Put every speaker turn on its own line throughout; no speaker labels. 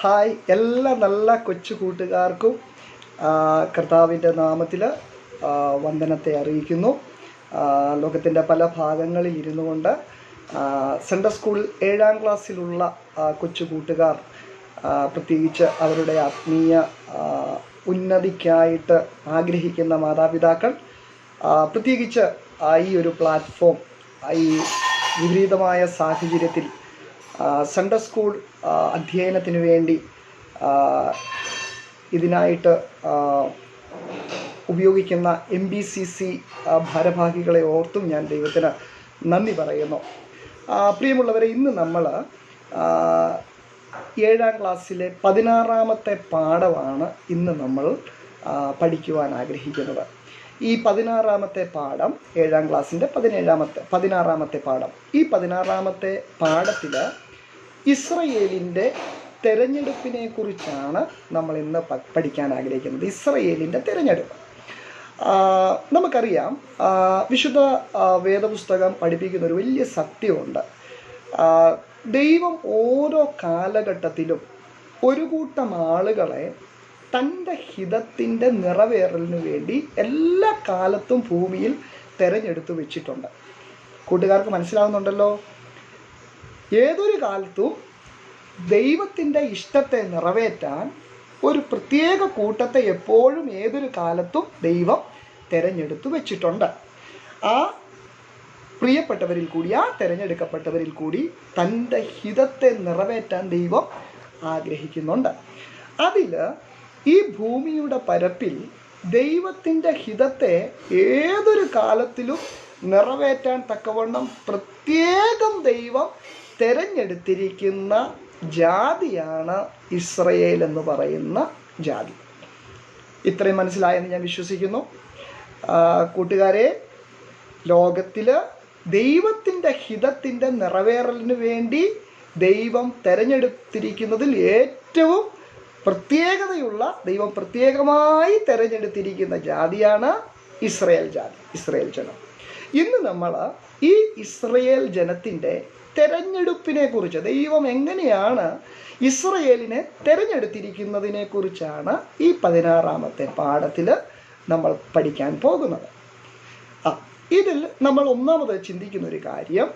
Hi, എല്ലാ നല്ല കൊച്ചു കൂട്ടുകാർക്കും കർത്താവിൻ്റെ നാമത്തിൽ വന്ദനത്തെ അറിയിക്കുന്നു. ലോകത്തിൻ്റെ പല ഭാഗങ്ങളിൽ ഇരുന്നു കൊണ്ട് സൺഡേ സ്കൂൾ 7ാം ക്ലാസ്സിലുള്ള കൊച്ചു കൂട്ടുകാർ, പ്രത്യേകിച്ച് അവരുടെ ആത്മീയ ഉന്നതിക്കായിട്ട് ആഗ്രഹിക്കുന്ന മാതാപിതാക്കൾ, പ്രത്യേകിച്ച് ഈ ഒരു പ്ലാറ്റ്ഫോം ഈ വിപരീതമായ സാഹചര്യത്തിൽ സൺഡേ സ്കൂൾ അധ്യയനത്തിന് വേണ്ടി ഇതിനായിട്ട് ഉപയോഗിക്കുന്ന MBCC ഭാരവാഹികളെ ഓർത്തും ഞാൻ ദൈവത്തിന് നന്ദി പറയുന്നു. പ്രിയമുള്ളവരെ, ഇന്ന് നമ്മൾ 7ാം ക്ലാസ്സിലെ 16ാമത്തെ പാഠമാണ് ഇന്ന് നമ്മൾ പഠിക്കുവാൻ ആഗ്രഹിക്കുന്നത്. ഈ 16ാമത്തെ പാഠം 7ാം ക്ലാസ്സിൻ്റെ 16ാമത്തെ പാഠം. ഈ 16ാമത്തെ പാഠത്തിൽ ഇസ്രയേലിൻ്റെ തെരഞ്ഞെടുപ്പിനെ കുറിച്ചാണ് നമ്മൾ ഇന്ന് പഠിക്കാൻ ആഗ്രഹിക്കുന്നത്. ഇസ്രയേലിൻ്റെ തെരഞ്ഞെടുപ്പ്. നമുക്കറിയാം, വിശുദ്ധ വേദപുസ്തകം പഠിപ്പിക്കുന്ന ഒരു വലിയ സത്യമുണ്ട്. ദൈവം ഓരോ കാലഘട്ടത്തിലും ഒരു കൂട്ടം ആളുകളെ തൻ്റെ ഹിതത്തിൻ്റെ നിറവേറലിന് വേണ്ടി എല്ലാ കാലത്തും ഭൂമിയിൽ തിരഞ്ഞെടുത്ത് വെച്ചിട്ടുണ്ട്. കൂട്ടുകാർക്ക് മനസ്സിലാവുന്നുണ്ടല്ലോ? ഏതൊരു കാലത്തും ദൈവത്തിൻ്റെ ഇഷ്ടത്തെ നിറവേറ്റാൻ ഒരു പ്രത്യേക കൂട്ടത്തെ എപ്പോഴും ഏതൊരു കാലത്തും ദൈവം തിരഞ്ഞെടുത്ത് വെച്ചിട്ടുണ്ട്. ആ പ്രിയപ്പെട്ടവരിൽ കൂടി, ആ തിരഞ്ഞെടുക്കപ്പെട്ടവരിൽ കൂടി തൻ്റെ ഹിതത്തെ നിറവേറ്റാൻ ദൈവം ആഗ്രഹിക്കുന്നുണ്ട്. അതിൽ ഈ ഭൂമിയുടെ പരപ്പിൽ ദൈവത്തിൻ്റെ ഹിതത്തെ ഏതൊരു കാലത്തിലും നിറവേറ്റാൻ തക്കവണ്ണം പ്രത്യേകം ദൈവം തിരഞ്ഞെടുത്തിരിക്കുന്ന ജാതിയാണ് ഇസ്രയേൽ എന്ന് പറയുന്ന ജാതി. ഇത്രയും മനസ്സിലായെന്ന് ഞാൻ വിശ്വസിക്കുന്നു. കൂട്ടുകാരെ, ലോകത്തിൽ ദൈവത്തിൻ്റെ ഹിതത്തിൻ്റെ നിറവേറലിന് വേണ്ടി ദൈവം തിരഞ്ഞെടുത്തിരിക്കുന്നതിൽ ഏറ്റവും പ്രത്യേകതയുള്ള, ദൈവം പ്രത്യേകമായി തിരഞ്ഞെടുത്തിരിക്കുന്ന ജാതിയാണ് ഇസ്രയേൽ ജാതി, ഇസ്രയേൽ ജനം. ഇന്ന് നമ്മൾ ഈ ഇസ്രയേൽ ജനത്തിൻ്റെ തെരഞ്ഞെടുപ്പിനെ കുറിച്ച്, ദൈവം എങ്ങനെയാണ് ഇസ്രയേലിനെ തിരഞ്ഞെടുത്തിരിക്കുന്നതിനെ കുറിച്ചാണ് ഈ 16ാമത്തെ പാഠത്തിൽ നമ്മൾ പഠിക്കാൻ പോകുന്നത്. ഇതിൽ നമ്മൾ ഒന്നാമത് ചിന്തിക്കുന്ന ഒരു കാര്യം,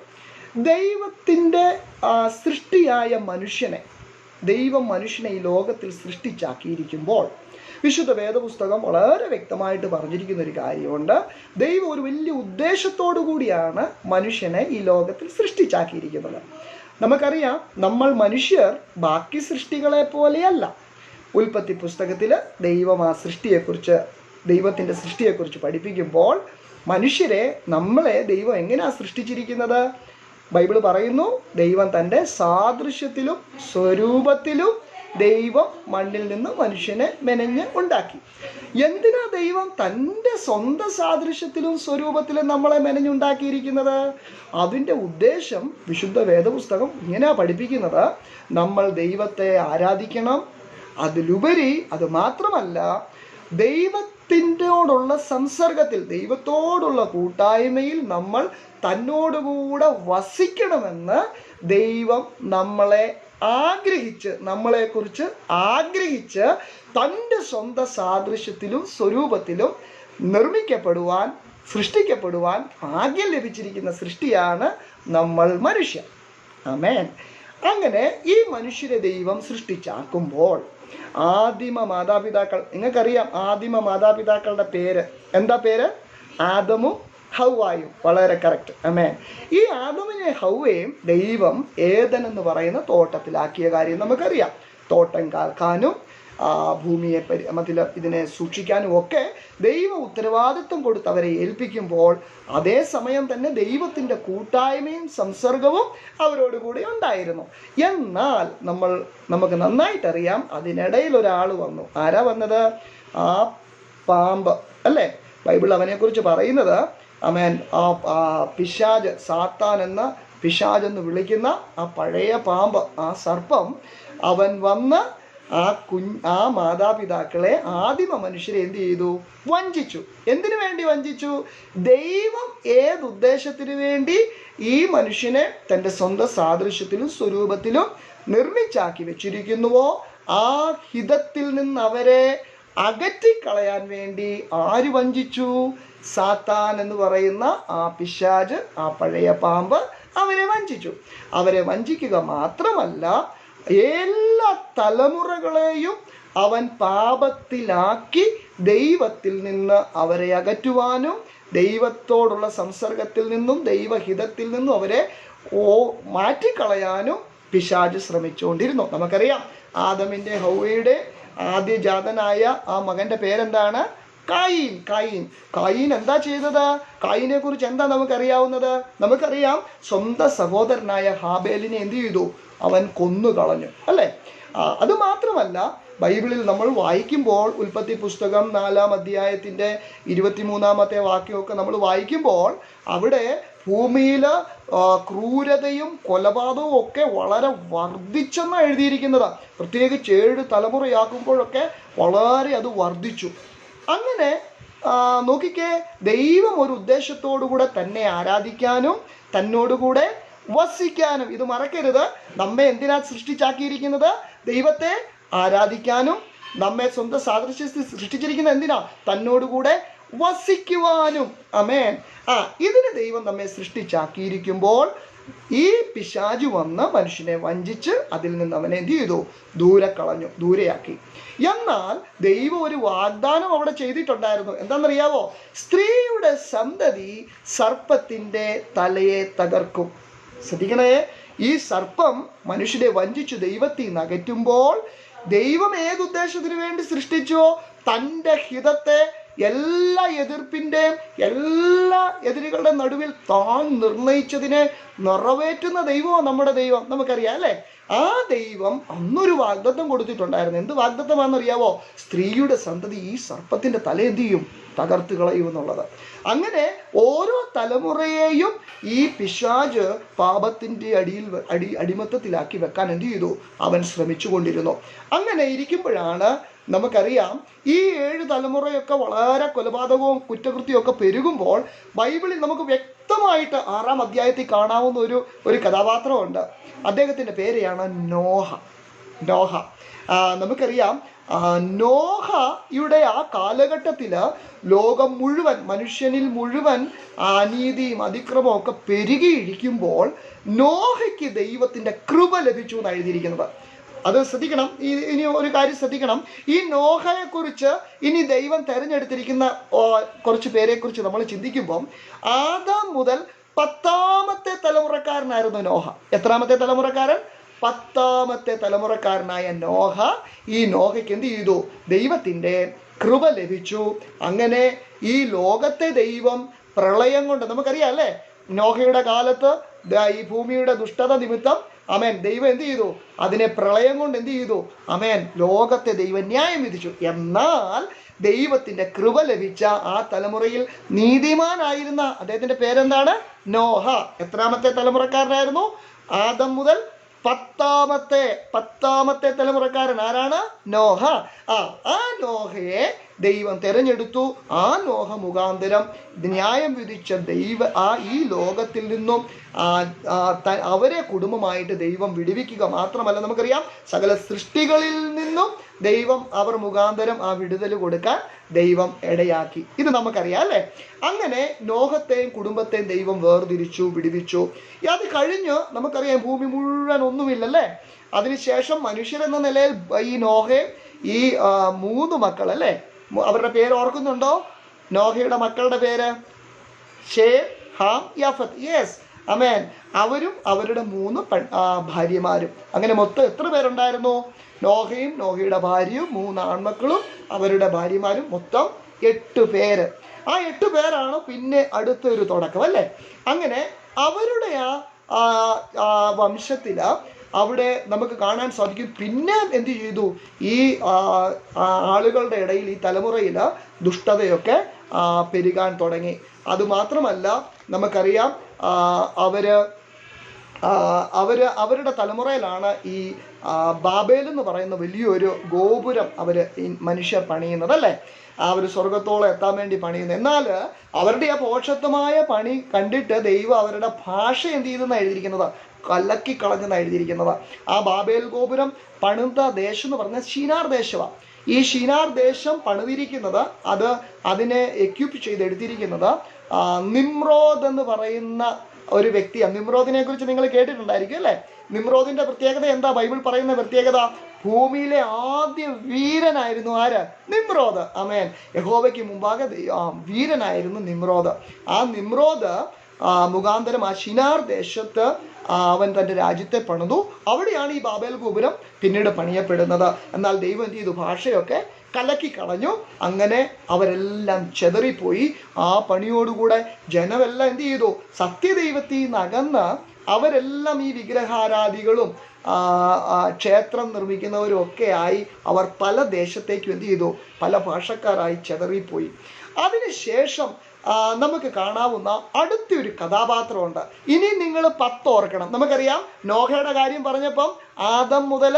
ദൈവത്തിൻ്റെ സൃഷ്ടിയായ മനുഷ്യനെ, ദൈവം മനുഷ്യനെ ഈ ലോകത്തിൽ സൃഷ്ടിച്ചാക്കിയിരിക്കുമ്പോൾ വിശുദ്ധ വേദപുസ്തകം വളരെ വ്യക്തമായിട്ട് പറഞ്ഞിരിക്കുന്ന ഒരു കാര്യമുണ്ട്. ദൈവം ഒരു വലിയ ഉദ്ദേശത്തോടു കൂടിയാണ് മനുഷ്യനെ ഈ ലോകത്തിൽ സൃഷ്ടിച്ചാക്കിയിരിക്കുന്നത്. നമുക്കറിയാം, നമ്മൾ മനുഷ്യർ ബാക്കി സൃഷ്ടികളെ പോലെയല്ല. ഉൽപ്പത്തി പുസ്തകത്തിൽ ദൈവം ആ സൃഷ്ടിയെക്കുറിച്ച്, ദൈവത്തിൻ്റെ സൃഷ്ടിയെക്കുറിച്ച് പഠിപ്പിക്കുമ്പോൾ മനുഷ്യരെ, നമ്മളെ ദൈവം എങ്ങനെയാണ് സൃഷ്ടിച്ചിരിക്കുന്നത്? ബൈബിൾ പറയുന്നു, ദൈവം തൻ്റെ സാദൃശ്യത്തിലും സ്വരൂപത്തിലും ദൈവം മണ്ണിൽ നിന്ന് മനുഷ്യനെ മെനഞ്ഞ് ഉണ്ടാക്കി. എന്തിനാ ദൈവം തൻ്റെ സ്വന്തം സാദൃശ്യത്തിലും സ്വരൂപത്തിലും നമ്മളെ മെനഞ്ഞുണ്ടാക്കിയിരിക്കുന്നത്? അതിൻ്റെ ഉദ്ദേശം വിശുദ്ധ വേദപുസ്തകം ഇങ്ങനെയാ പഠിപ്പിക്കുന്നത്, നമ്മൾ ദൈവത്തെ ആരാധിക്കണം. അതിലുപരി അത് മാത്രമല്ല, ദൈവത്തിനോടുള്ള സംസർഗത്തിൽ, ദൈവത്തോടുള്ള കൂട്ടായ്മയിൽ നമ്മൾ തന്നോടുകൂടെ വസിക്കണമെന്ന് ദൈവം നമ്മളെക്കുറിച്ച് ആഗ്രഹിച്ച് തൻ്റെ സ്വന്തം സാദൃശ്യത്തിലും സ്വരൂപത്തിലും നിർമ്മിക്കപ്പെടുവാൻ, സൃഷ്ടിക്കപ്പെടുവാൻ ഭാഗ്യം ലഭിച്ചിരിക്കുന്ന സൃഷ്ടിയാണ് നമ്മൾ മനുഷ്യർ. ആമേൻ. അങ്ങനെ ഈ മനുഷ്യരെ ദൈവം സൃഷ്ടിച്ചാക്കുമ്പോൾ ആദിമ മാതാപിതാക്കൾ, നിങ്ങൾക്കറിയാം ആദിമ മാതാപിതാക്കളുടെ പേര് എന്താ? പേര് ആദമും ഹൗവായും. വളരെ കറക്റ്റ്. ആമേൻ. ഈ ആദമിനെ ഹൗവയും ദൈവം ഏദൻ എന്ന് പറയുന്ന തോട്ടത്തിലാക്കിയ കാര്യം നമുക്കറിയാം. തോട്ടം കാക്കാനും ഭൂമിയെ ഇതിനെ സൂക്ഷിക്കാനും ഒക്കെ ദൈവ ഉത്തരവാദിത്വം കൊടുത്ത് അവരെ ഏൽപ്പിക്കുമ്പോൾ അതേസമയം തന്നെ ദൈവത്തിൻ്റെ കൂട്ടായ്മയും സംസർഗവും അവരോടുകൂടി ഉണ്ടായിരുന്നു. എന്നാൽ നമുക്ക് നന്നായിട്ടറിയാം, അതിനിടയിൽ ഒരാൾ വന്നു. ആരാ വന്നത്? ആ പാമ്പ് അല്ലേ? ബൈബിൾ അവനെക്കുറിച്ച് പറയുന്നത്, ആമേൻ, ആ പിശാച്, സാത്താൻ എന്ന പിശാച് എന്ന് വിളിക്കുന്ന ആ പഴയ പാമ്പ്, ആ സർപ്പം, അവൻ വന്ന് ആ മാതാപിതാക്കളെ ആദിമ മനുഷ്യരെ എന്ത് ചെയ്തു? വഞ്ചിച്ചു. എന്തിനു വേണ്ടി വഞ്ചിച്ചു? ദൈവം ഏതുദ്ദേശത്തിന് വേണ്ടി ഈ മനുഷ്യനെ തൻ്റെ സ്വന്തം സാദൃശ്യത്തിലും സ്വരൂപത്തിലും നിർമ്മിച്ചാക്കി വെച്ചിരിക്കുന്നുവോ ആ ഹിതത്തിൽ നിന്ന് അവരെ അകറ്റിക്കളയാൻ വേണ്ടി ആര് വഞ്ചിച്ചു? സാത്താൻ എന്ന് പറയുന്ന ആ പിശാച്, ആ പഴയ പാമ്പ് അവരെ വഞ്ചിച്ചു. അവരെ വഞ്ചിക്കുക മാത്രമല്ല, എല്ലാ തലമുറകളെയും അവൻ പാപത്തിലാക്കി ദൈവത്തിൽ നിന്ന് അവരെ അകറ്റുവാനും ദൈവത്തോടുള്ള സംസർഗത്തിൽ നിന്നും ദൈവഹിതത്തിൽ നിന്നും അവരെ മാറ്റിക്കളയാനും പിശാച് ശ്രമിച്ചുകൊണ്ടിരുന്നു. നമുക്കറിയാം, ആദമിൻ്റെ ഹൗവയുടെ ആദ്യജാതനായ ആ മകൻ്റെ പേരെന്താണ്? കായീൻ. കായീൻ എന്താ ചെയ്തത്? കായീനെ കുറിച്ച് എന്താ നമുക്കറിയാവുന്നത്? നമുക്കറിയാം, സ്വന്തം സഹോദരനായ ഹാബേലിനെ എന്ത് ചെയ്തു? അവൻ കൊന്നുകളഞ്ഞു, അല്ലേ? അത് മാത്രമല്ല, ബൈബിളിൽ നമ്മൾ വായിക്കുമ്പോൾ ഉൽപ്പത്തി പുസ്തകം 4-ാം അധ്യായത്തിൻ്റെ 23-ാമത്തെ വാക്യമൊക്കെ നമ്മൾ വായിക്കുമ്പോൾ അവിടെ ഭൂമിയിൽ ക്രൂരതയും കൊലപാതകവും ഒക്കെ വളരെ വർദ്ധിച്ചെന്നാണ് എഴുതിയിരിക്കുന്നത്. പ്രത്യേകിച്ച് 7 തലമുറയാക്കുമ്പോഴൊക്കെ വളരെ അത് വർദ്ധിച്ചു. അങ്ങനെ നോക്കിക്കേ, ദൈവം ഒരു ഉദ്ദേശത്തോടുകൂടെ തന്നെ ആരാധിക്കാനും തന്നോടുകൂടെ വസിക്കാനും, ഇത് മറക്കരുത്, നമ്മെ എന്തിനാ സൃഷ്ടിച്ചാക്കിയിരിക്കുന്നത്? ദൈവത്തെ ആരാധിക്കാനും നമ്മെ സ്വന്തം സാദൃശ്യത്തിൽ സൃഷ്ടിച്ചിരിക്കുന്നത് എന്തിനാ? തന്നോടുകൂടെ വസിക്കുവാനും. ആമേൻ. ഇതിന് ദൈവം നമ്മെ സൃഷ്ടിച്ചാക്കിയിരിക്കുമ്പോൾ ഈ പിശാചു വന്ന് മനുഷ്യനെ വഞ്ചിച്ച് അതിൽ നിന്ന് അവനെ എന്ത് ചെയ്തു? ദൂരെ കളഞ്ഞു, ദൂരെയാക്കി. എന്നാൽ ദൈവം ഒരു വാഗ്ദാനം അവിടെ ചെയ്തിട്ടുണ്ടായിരുന്നു. എന്താണെന്നറിയാവോ? സ്ത്രീയുടെ സന്തതി സർപ്പത്തിൻ്റെ തലയെ തകർക്കും. ശ്രദ്ധിക്കണേ, ഈ സർപ്പം മനുഷ്യരെ വഞ്ചിച്ചു ദൈവത്തിൽ നിന്ന് അകറ്റുമ്പോൾ ദൈവം ഏതുദ്ദേശത്തിന് വേണ്ടി സൃഷ്ടിച്ചോ തൻ്റെ ഹിതത്തെ എല്ലാ എതിർപ്പിൻ്റെയും എല്ലാ എതിരുകളുടെ നടുവിൽ താൻ നിർണയിച്ചതിനെ നിറവേറ്റുന്ന ദൈവമാണ് നമ്മുടെ ദൈവം. നമുക്കറിയാം, അല്ലേ? ആ ദൈവം അന്നൊരു വാഗ്ദത്തം കൊടുത്തിട്ടുണ്ടായിരുന്നു. എന്ത് വാഗ്ദത്തമാണെന്നറിയാവോ? സ്ത്രീയുടെ സന്തതി ഈ സർപ്പത്തിൻ്റെ തല എന്ത് ചെയ്യും? തകർത്ത് കളയുമെന്നുള്ളത്. അങ്ങനെ ഓരോ തലമുറയെയും ഈ പിശാച് പാപത്തിൻ്റെ അടിമത്തത്തിലാക്കി വെക്കാൻ എന്ത് ചെയ്തു? അവൻ ശ്രമിച്ചുകൊണ്ടിരുന്നു. അങ്ങനെ ഇരിക്കുമ്പോഴാണ് നമുക്കറിയാം, ഈ 7 തലമുറയൊക്കെ വളരെ കൊലപാതകവും കുറ്റകൃത്യവും ഒക്കെ പെരുകുമ്പോൾ ബൈബിളിൽ നമുക്ക് വ്യക്തമായിട്ട് 6-ാം അധ്യായത്തിൽ കാണാവുന്ന ഒരു കഥാപാത്രമുണ്ട്. അദ്ദേഹത്തിൻ്റെ പേരെയാണ് നോഹ. നമുക്കറിയാം, നോഹയുടെ ആ കാലഘട്ടത്തിൽ ലോകം മുഴുവൻ, മനുഷ്യനിൽ മുഴുവൻ അനീതിയും അതിക്രമവും ഒക്കെ പെരുകിയിരിക്കുമ്പോൾ നോഹയ്ക്ക് ദൈവത്തിൻ്റെ കൃപ ലഭിച്ചു എന്നാണ് എഴുതിയിരിക്കുന്നത്. അത് ശ്രദ്ധിക്കണം. ഇനി ഒരു കാര്യം ശ്രദ്ധിക്കണം. ഈ നോഹയെക്കുറിച്ച് ഇനി ദൈവം തിരഞ്ഞെടുത്തിരിക്കുന്ന കുറച്ച് പേരെക്കുറിച്ച് നമ്മൾ ചിന്തിക്കുമ്പം ആദാം മുതൽ 10ാമത്തെ തലമുറക്കാരനായിരുന്നു നോഹ. എത്രാമത്തെ തലമുറക്കാരൻ? 10ാമത്തെ തലമുറക്കാരനായ നോഹ. ഈ നോഹയ്ക്ക് എന്ത് ചെയ്തു? ദൈവത്തിൻ്റെ കൃപ ലഭിച്ചു. അങ്ങനെ ഈ ലോകത്തെ ദൈവം പ്രളയം കൊണ്ട്, നമുക്കറിയാം, അല്ലേ? നോഹയുടെ കാലത്ത് ഈ ഭൂമിയുടെ ദുഷ്ടത നിമിത്തം അമേൻ ദൈവം എന്ത് ചെയ്തു? അതിനെ പ്രളയം കൊണ്ട് എന്ത് ചെയ്തു? അമേൻ ലോകത്തെ ദൈവം ന്യായം വിധിച്ചു. എന്നാൽ ദൈവത്തിൻ്റെ കൃപ ലഭിച്ച ആ തലമുറയിൽ നീതിമാനായിരുന്ന അദ്ദേഹത്തിൻ്റെ പേരെന്താണ്? നോഹ. എത്രാമത്തെ തലമുറക്കാരനായിരുന്നു? ആദം മുതൽ 10ാമത്തെ തലമുറക്കാരൻ ആരാണ്? നോഹ. ആ നോഹയെ ദൈവം തിരഞ്ഞെടുത്തു. ആ നോഹ മുഖാന്തരം ന്യായം വിധിച്ച ഈ ലോകത്തിൽ നിന്നും അവരെ കുടുംബമായിട്ട് ദൈവം വിടുവിക്കുക മാത്രമല്ല, നമുക്കറിയാം, സകല സൃഷ്ടികളിൽ നിന്നും ദൈവം അവർ മുഖാന്തരം ആ വിടുതൽ കൊടുക്കാൻ ദൈവം ഇടയാക്കി. ഇത് നമുക്കറിയാം, അല്ലേ? അങ്ങനെ നോഹത്തെയും കുടുംബത്തെയും ദൈവം വേർതിരിച്ചു, വിടുവിച്ചു. അത് കഴിഞ്ഞ് നമുക്കറിയാം, ഭൂമി മുഴുവൻ ഒന്നുമില്ലല്ലേ? അതിനുശേഷം മനുഷ്യരെന്ന നിലയിൽ ഈ നോഹയെ ഈ 3 മക്കൾ, അല്ലേ? അവരുടെ പേര് ഓർക്കുന്നുണ്ടോ? നോഹയുടെ മക്കളുടെ പേര് ഷേം, ഹാം, യാഫത്ത്. യെസ്, അമേൻ. അവരും അവരുടെ 3 ഭാര്യമാരും. അങ്ങനെ മൊത്തം എത്ര പേരുണ്ടായിരുന്നു? നോഹയും നോഹയുടെ ഭാര്യയും 3 ആൺമക്കളും അവരുടെ ഭാര്യമാരും, മൊത്തം 8 പേര്. ആ 8 പേരാണ് പിന്നെ അടുത്തൊരു തുടക്കം, അല്ലേ? അങ്ങനെ അവരുടെ ആ വംശത്തിൽ അവിടെ നമുക്ക് കാണാൻ സാധിക്കും. പിന്നെ എന്ത് ചെയ്തു? ഈ ആളുകളുടെ ഇടയിൽ, ഈ തലമുറയിൽ ദുഷ്ടതയൊക്കെ പെരുകാൻ തുടങ്ങി. അതുമാത്രമല്ല, നമുക്കറിയാം, അവരുടെ തലമുറയിലാണ് ഈ ബാബേൽ എന്ന് പറയുന്ന വലിയൊരു ഗോപുരം മനുഷ്യർ പണിയുന്നത് അല്ലേ. അവർ സ്വർഗത്തോളം എത്താൻ വേണ്ടി പണിയുന്നത്. എന്നാൽ അവരുടെ ആ പോഷത്വമായ പണി കണ്ടിട്ട് ദൈവം അവരുടെ ഭാഷ എന്ത് ചെയ്തെന്നാണ് എഴുതിയിരിക്കുന്നത്? കലക്കി കളഞ്ഞെന്നാണ് എഴുതിയിരിക്കുന്നത്. ആ ബാബേൽ ഗോപുരം പണിത ദേശം എന്ന് പറഞ്ഞാൽ ഷിനാർ ദേശമാണ്. ഈ ഷിനാർ ദേശം പണിതിരിക്കുന്നത്, അതിനെ എക്യൂപ്പ് ചെയ്തെടുത്തിരിക്കുന്നത് നിമ്രോദ് എന്ന് പറയുന്ന ഒരു വ്യക്തിയാണ്. നിമ്രോദിനെ കുറിച്ച് നിങ്ങൾ കേട്ടിട്ടുണ്ടായിരിക്കും അല്ലേ. നിമ്രോദിന്റെ പ്രത്യേകത എന്താ? ബൈബിൾ പറയുന്ന പ്രത്യേകത, ഭൂമിയിലെ ആദ്യ വീരനായിരുന്നു ആര്? നിമ്രോദ്. ആമേൻ. യഹോവയ്ക്ക് മുമ്പാകെ വീരനായിരുന്നു നിമ്രോദ്. ആ നിമ്രോദ് മുഖാന്തരം ആ ഷിനാർ ദേശത്ത് അവൻ തൻ്റെ രാജ്യത്തെ പണിതു. അവിടെയാണ് ഈ ബാബേൽ ഗോപുരം പിന്നീട് പണിയപ്പെടുന്നത്. എന്നാൽ ദൈവം എന്ത് ചെയ്തു? ഭാഷയൊക്കെ കലക്കി കളഞ്ഞു. അങ്ങനെ അവരെല്ലാം ചെതറിപ്പോയി. ആ പണിയോടുകൂടെ ജനമെല്ലാം എന്ത് ചെയ്തു? സത്യദൈവത്തിൽ നിന്ന് അകന്ന് അവരെല്ലാം ഈ വിഗ്രഹാരാധികളും ക്ഷേത്രം നിർമ്മിക്കുന്നവരും ഒക്കെ ആയി അവർ പല ദേശത്തേക്കും എന്ത് ചെയ്തു? പല ഭാഷക്കാരായി ചെതറിപ്പോയി. അതിനുശേഷം നമുക്ക് കാണാവുന്ന അടുത്തൊരു കഥാപാത്രമുണ്ട്. ഇനി നിങ്ങൾ 10 ഓർക്കണം. നമുക്കറിയാം നോഹയുടെ കാര്യം പറഞ്ഞപ്പം ആദം മുതൽ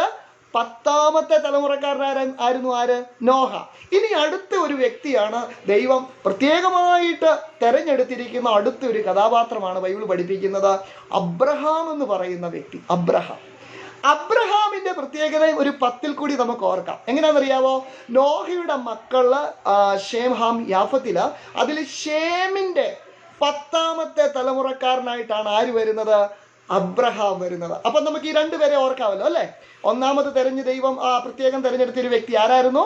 10ാമത്തെ തലമുറക്കാരനായിരുന്നു ആര്? നോഹ. ഇനി അടുത്ത ഒരു വ്യക്തിയാണ് ദൈവം പ്രത്യേകമായിട്ട് തെരഞ്ഞെടുത്തിരിക്കുന്ന അടുത്ത ഒരു കഥാപാത്രമാണ് ബൈബിൾ പഠിപ്പിക്കുന്നത്. അബ്രഹാം എന്ന് പറയുന്ന വ്യക്തി. അബ്രഹാമിന്റെ പ്രത്യേകതയും ഒരു 10ൽ കൂടി നമുക്ക് ഓർക്കാം. എങ്ങനെയാണെന്നറിയാവോ? നോഹയുടെ മക്കള് ഷേം, ഹാം, യാഫത്തില് അതിൽ ഷേമിന്റെ 10ാമത്തെ തലമുറക്കാരനായിട്ടാണ് ആര് വരുന്നത്? അബ്രഹാം വരുന്നത്. അപ്പൊ നമുക്ക് ഈ 2 പേരെ ഓർക്കാമല്ലോ അല്ലെ. ഒന്നാമത് ദൈവം പ്രത്യേകം തെരഞ്ഞെടുത്തൊരു വ്യക്തി ആരായിരുന്നു?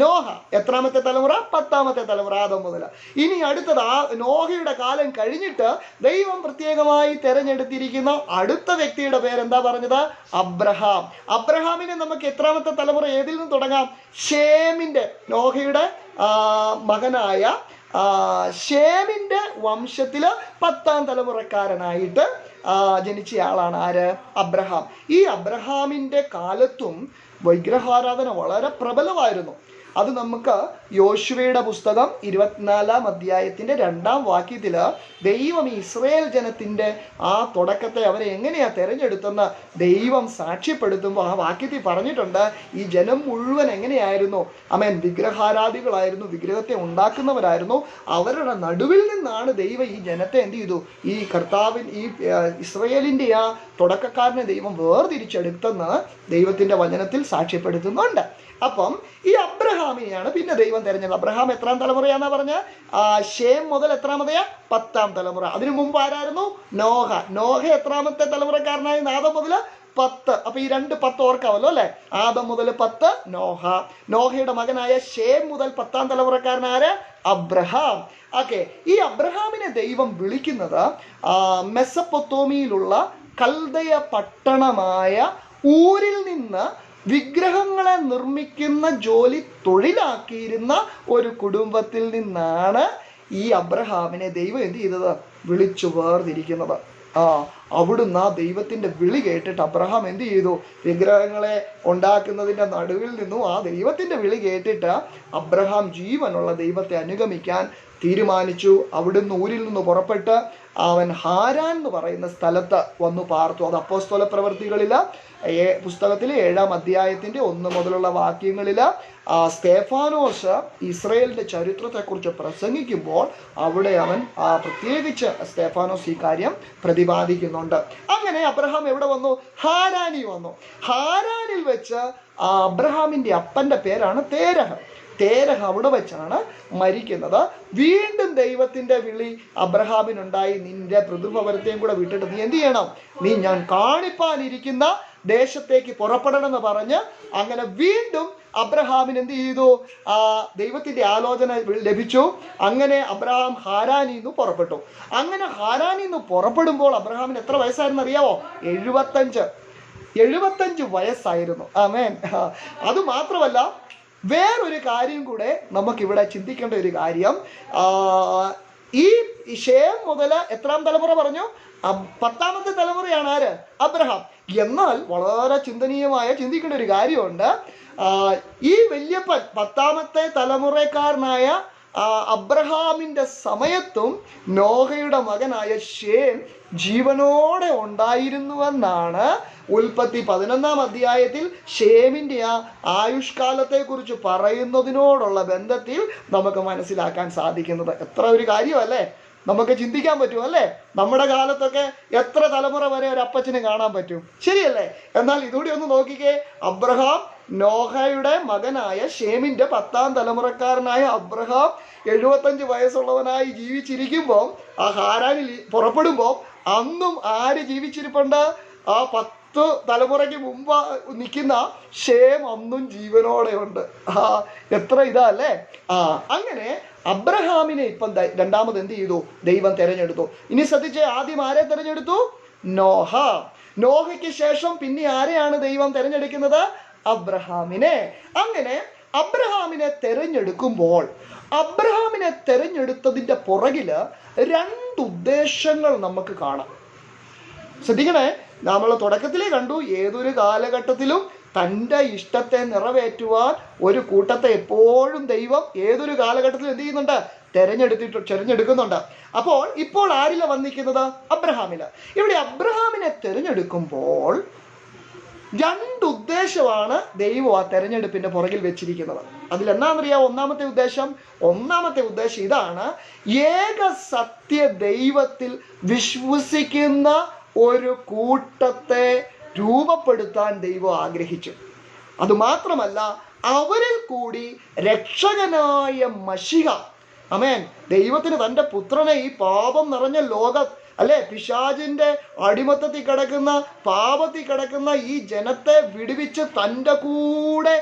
നോഹ. എത്രാമത്തെ തലമുറ? 10ാമത്തെ തലമുറ, ആദം മുതൽ. ഇനി അടുത്തത് നോഹയുടെ കാലം കഴിഞ്ഞിട്ട് ദൈവം പ്രത്യേകമായി തെരഞ്ഞെടുത്തിരിക്കുന്ന അടുത്ത വ്യക്തിയുടെ പേരെന്താ പറഞ്ഞത്? അബ്രഹാം. അബ്രഹാമിനെ നമുക്ക് എത്രാമത്തെ തലമുറ ഏതിൽ നിന്ന് തുടങ്ങാം? ഷേമിന്റെ, നോഹയുടെ മകനായ ഷേമിന്റെ വംശത്തില് 10ാം തലമുറക്കാരനായിട്ട് ജനിച്ചയാളാണ് ആര്? അബ്രഹാം. ഈ അബ്രഹാമിന്റെ കാലത്തും വിഗ്രഹാരാധന വളരെ പ്രബലമായിരുന്നു. അത് നമുക്ക് യോശുവയുടെ പുസ്തകം 24-ാം അധ്യായത്തിന്റെ 2-ാം വാക്യത്തില് ദൈവം ഇസ്രായേൽ ജനത്തിന്റെ ആ തുടക്കത്തെ അവരെ എങ്ങനെയാ തെരഞ്ഞെടുത്തെന്ന് ദൈവം സാക്ഷ്യപ്പെടുത്തുമ്പോൾ ആ വാക്യത്തിൽ പറഞ്ഞിട്ടുണ്ട്, ഈ ജനം മുഴുവൻ എങ്ങനെയായിരുന്നു? ആമേൻ. വിഗ്രഹാരാധികളായിരുന്നു, വിഗ്രഹത്തെ ഉണ്ടാക്കുന്നവരായിരുന്നു. അവരുടെ നടുവിൽ നിന്നാണ് ദൈവം ഈ ജനത്തെ എന്ത് ചെയ്തു? ഈ ഈ ഇസ്രായേലിന്റെ ആ തുടക്കക്കാരനെ ദൈവം വേർതിരിച്ചെടുത്തെന്ന് ദൈവത്തിന്റെ വചനത്തിൽ സാക്ഷ്യപ്പെടുത്തുന്നുണ്ട്. അപ്പം ഈ അബ്രഹാമിനെയാണ് പിന്നെ ദൈവം തെരഞ്ഞെടുത്തത്. അബ്രഹാം എത്രാം തലമുറയാന്നാ പറഞ്ഞ? ഷേം മുതൽ എത്രാമതെയാ? 10ാം തലമുറ. അതിനു മുമ്പ് ആരായിരുന്നു? നോഹ. നോഹ എത്രാമത്തെ തലമുറക്കാരനായി? ആദം മുതൽ 10. അപ്പൊ ഈ 10 ഓർക്കാമല്ലോ അല്ലെ. ആദം മുതൽ 10 നോഹ. നോഹയുടെ മകനായ ഷേം മുതൽ 10ാം തലമുറക്കാരനാര്? അബ്രഹാം. ഓക്കെ. ഈ അബ്രഹാമിനെ ദൈവം വിളിക്കുന്നത് മെസപ്പൊത്തോമിയിലുള്ള കൽദയ പട്ടണമായ ഊരിൽ നിന്ന് വിഗ്രഹങ്ങളെ നിർമ്മിക്കുന്ന ജോലി തൊഴിലാക്കിയിരുന്ന ഒരു കുടുംബത്തിൽ നിന്നാണ് ഈ അബ്രഹാമിനെ ദൈവം എന്ത് ചെയ്തത്? വിളിച്ചു വേർതിരിക്കുന്നത്. അവിടുന്ന് ആ ദൈവത്തിന്റെ വിളി കേട്ടിട്ട് അബ്രഹാം എന്ത് ചെയ്തു? വിഗ്രഹങ്ങളെ ഉണ്ടാക്കുന്നതിന്റെ നടുവിൽ നിന്നും ആ ദൈവത്തിന്റെ വിളി കേട്ടിട്ട് അബ്രഹാം ജീവനുള്ള ദൈവത്തെ അനുഗമിക്കാൻ തീരുമാനിച്ചു. അവിടുന്ന് ഊരിൽ നിന്ന് പുറപ്പെട്ട് അവൻ ഹാരാൻ എന്ന് പറയുന്ന സ്ഥലത്ത് വന്നു പാർത്തു. അത് അപ്പോസ്തല പ്രവൃത്തികളില് പുസ്തകത്തിലെ 7-ാം അധ്യായത്തിന്റെ 1 മുതലുള്ള വാക്യങ്ങളില് സ്തേഫാനോസ് ഇസ്രായേലിന്റെ ചരിത്രത്തെക്കുറിച്ച് പ്രസംഗിക്കുമ്പോൾ അവിടെ അവൻ പ്രത്യേകിച്ച് സ്തേഫാനോസ് ഈ കാര്യം പ്രതിപാദിക്കുന്നുണ്ട്. അങ്ങനെ അബ്രഹാം എവിടെ വന്നു? ഹാരാനിൽ വന്നു. ഹാരാനിൽ വെച്ച് അബ്രഹാമിന്റെ അപ്പന്റെ പേരാണ് തേരഹ്. അവിടെ വെച്ചാണ് മരിക്കുന്നത്. വീണ്ടും ദൈവത്തിന്റെ വിളി അബ്രഹാമിനുണ്ടായി, നിന്റെ പിതൃഭവനത്തെയും കൂടെ വിട്ടിട്ട് നീ എന്ത് ചെയ്യണം? നീ ഞാൻ കാണിപ്പാനിരിക്കുന്ന ദേശത്തേക്ക് പുറപ്പെടണം എന്ന് പറഞ്ഞ് അങ്ങനെ വീണ്ടും അബ്രഹാമിന് എന്ത് ചെയ്തു? ദൈവത്തിന്റെ ആലോചന ലഭിച്ചു. അങ്ങനെ അബ്രഹാം ഹാരാനിൽ നിന്ന് പുറപ്പെട്ടു. അങ്ങനെ ഹാരാനിൽ നിന്ന് പുറപ്പെടുമ്പോൾ അബ്രഹാമിന് എത്ര വയസ്സായിരുന്നു അറിയാവോ? 75 വയസ്സായിരുന്നു. ആമേൻ. അത് മാത്രമല്ല വേറൊരു കാര്യം കൂടെ നമുക്കിവിടെ ചിന്തിക്കേണ്ട ഒരു കാര്യം, ഈ ഷേം മുതൽ എത്രാം തലമുറ പറഞ്ഞു? 10ാമത്തെ തലമുറയാണ് ആര്? അബ്രഹാം. എന്നാൽ വളരെ ചിന്തിക്കേണ്ട ഒരു കാര്യമുണ്ട്. ഈ വല്യപ്പൻ 10ാമത്തെ തലമുറക്കാരനായ അബ്രഹാമിൻ്റെ സമയത്തും നോഹയുടെ മകനായ ഷേം ജീവനോടെ ഉണ്ടായിരുന്നുവെന്നാണ് ഉൽപ്പത്തി 11-ാം അധ്യായത്തിൽ ഷേമിൻ്റെ ആ ആയുഷ്കാലത്തെക്കുറിച്ച് പറയുന്നതിനോടുള്ള ബന്ധത്തിൽ നമുക്ക് മനസ്സിലാക്കാൻ സാധിക്കുന്നത്. എത്ര ഒരു കാര്യമല്ലേ, നമുക്ക് ചിന്തിക്കാൻ പറ്റും അല്ലേ? നമ്മുടെ കാലത്തൊക്കെ എത്ര തലമുറ വരെ ഒരു അപ്പച്ചന് കാണാൻ പറ്റും, ശരിയല്ലേ? എന്നാൽ ഇതുകൂടി ഒന്ന് നോക്കിക്കേ, അബ്രഹാം നോഹയുടെ മകനായ ഷേമിൻ്റെ 10-ാം തലമുറക്കാരനായ അബ്രഹാം 75 വയസ്സുള്ളവനായി ജീവിച്ചിരിക്കുമ്പോൾ, ആ ഹാരാനിൽ പുറപ്പെടുമ്പോൾ അന്നും ആര് ജീവിച്ചിരിപ്പുണ്ട്? ആ 10 തലമുറയ്ക്ക് മുമ്പ് നിൽക്കുന്ന ഷേം അന്നും ജീവനോടെ ഉണ്ട്. എത്ര ഇതാ അല്ലേ? അങ്ങനെ അബ്രഹാമിനെ ഇപ്പം രണ്ടാമത് എന്ത് ചെയ്തു? ദൈവം തെരഞ്ഞെടുത്തു. ഇനി ശ്രദ്ധിച്ചേ, ആദ്യം ആരെ തെരഞ്ഞെടുത്തു? നോഹ. നോഹയ്ക്ക് ശേഷം പിന്നെ ആരെയാണ് ദൈവം തെരഞ്ഞെടുക്കുന്നത്? അബ്രഹാമിനെ. അങ്ങനെ അബ്രഹാമിനെ തെരഞ്ഞെടുക്കുമ്പോൾ, അബ്രഹാമിനെ തെരഞ്ഞെടുത്തതിൻ്റെ പുറകില് 2 ഉദ്ദേശങ്ങൾ നമുക്ക് കാണാം. ശ്രദ്ധിക്കണേ, നമ്മൾ തുടക്കത്തിലേ കണ്ടു, ഏതൊരു കാലഘട്ടത്തിലും തൻ്റെ ഇഷ്ടത്തെ നിറവേറ്റുവാൻ ഒരു കൂട്ടത്തെ എപ്പോഴും ദൈവം ഏതൊരു കാലഘട്ടത്തിലും എന്ത് ചെയ്യുന്നുണ്ട്? തെരഞ്ഞെടുക്കുന്നുണ്ട്. അപ്പോൾ ഇപ്പോൾ ആരില വന്നിരിക്കുന്നത്? അബ്രഹാമില. ഇവിടെ അബ്രഹാമിനെ തെരഞ്ഞെടുക്കുമ്പോൾ 2 ഉദ്ദേശമാണ് ദൈവം ആ തെരഞ്ഞെടുപ്പിന്റെ പുറകിൽ വെച്ചിരിക്കുന്നത്. അതിലെന്നാണെന്നറിയാം? ഒന്നാമത്തെ ഉദ്ദേശം ഇതാണ്: ഏക സത്യ ദൈവത്തിൽ വിശ്വസിക്കുന്ന ഒരു കൂട്ടത്തെ രൂപപ്പെടുത്താൻ ദൈവം ആഗ്രഹിച്ചു. അതുമാത്രമല്ല, അവരിൽ കൂടി രക്ഷകനായ മശിഹ, ആമേൻ, ദൈവത്തിന് തൻ്റെ പുത്രനെ ഈ പാപം നിറഞ്ഞ അല്ലെ, പിശാചിന്റെ അടിമത്തത്തിൽ കിടക്കുന്ന, പാപത്തിൽ കിടക്കുന്ന ഈ ജനത്തെ വിടുവിച്ച് തൻ്റെ കൂടെ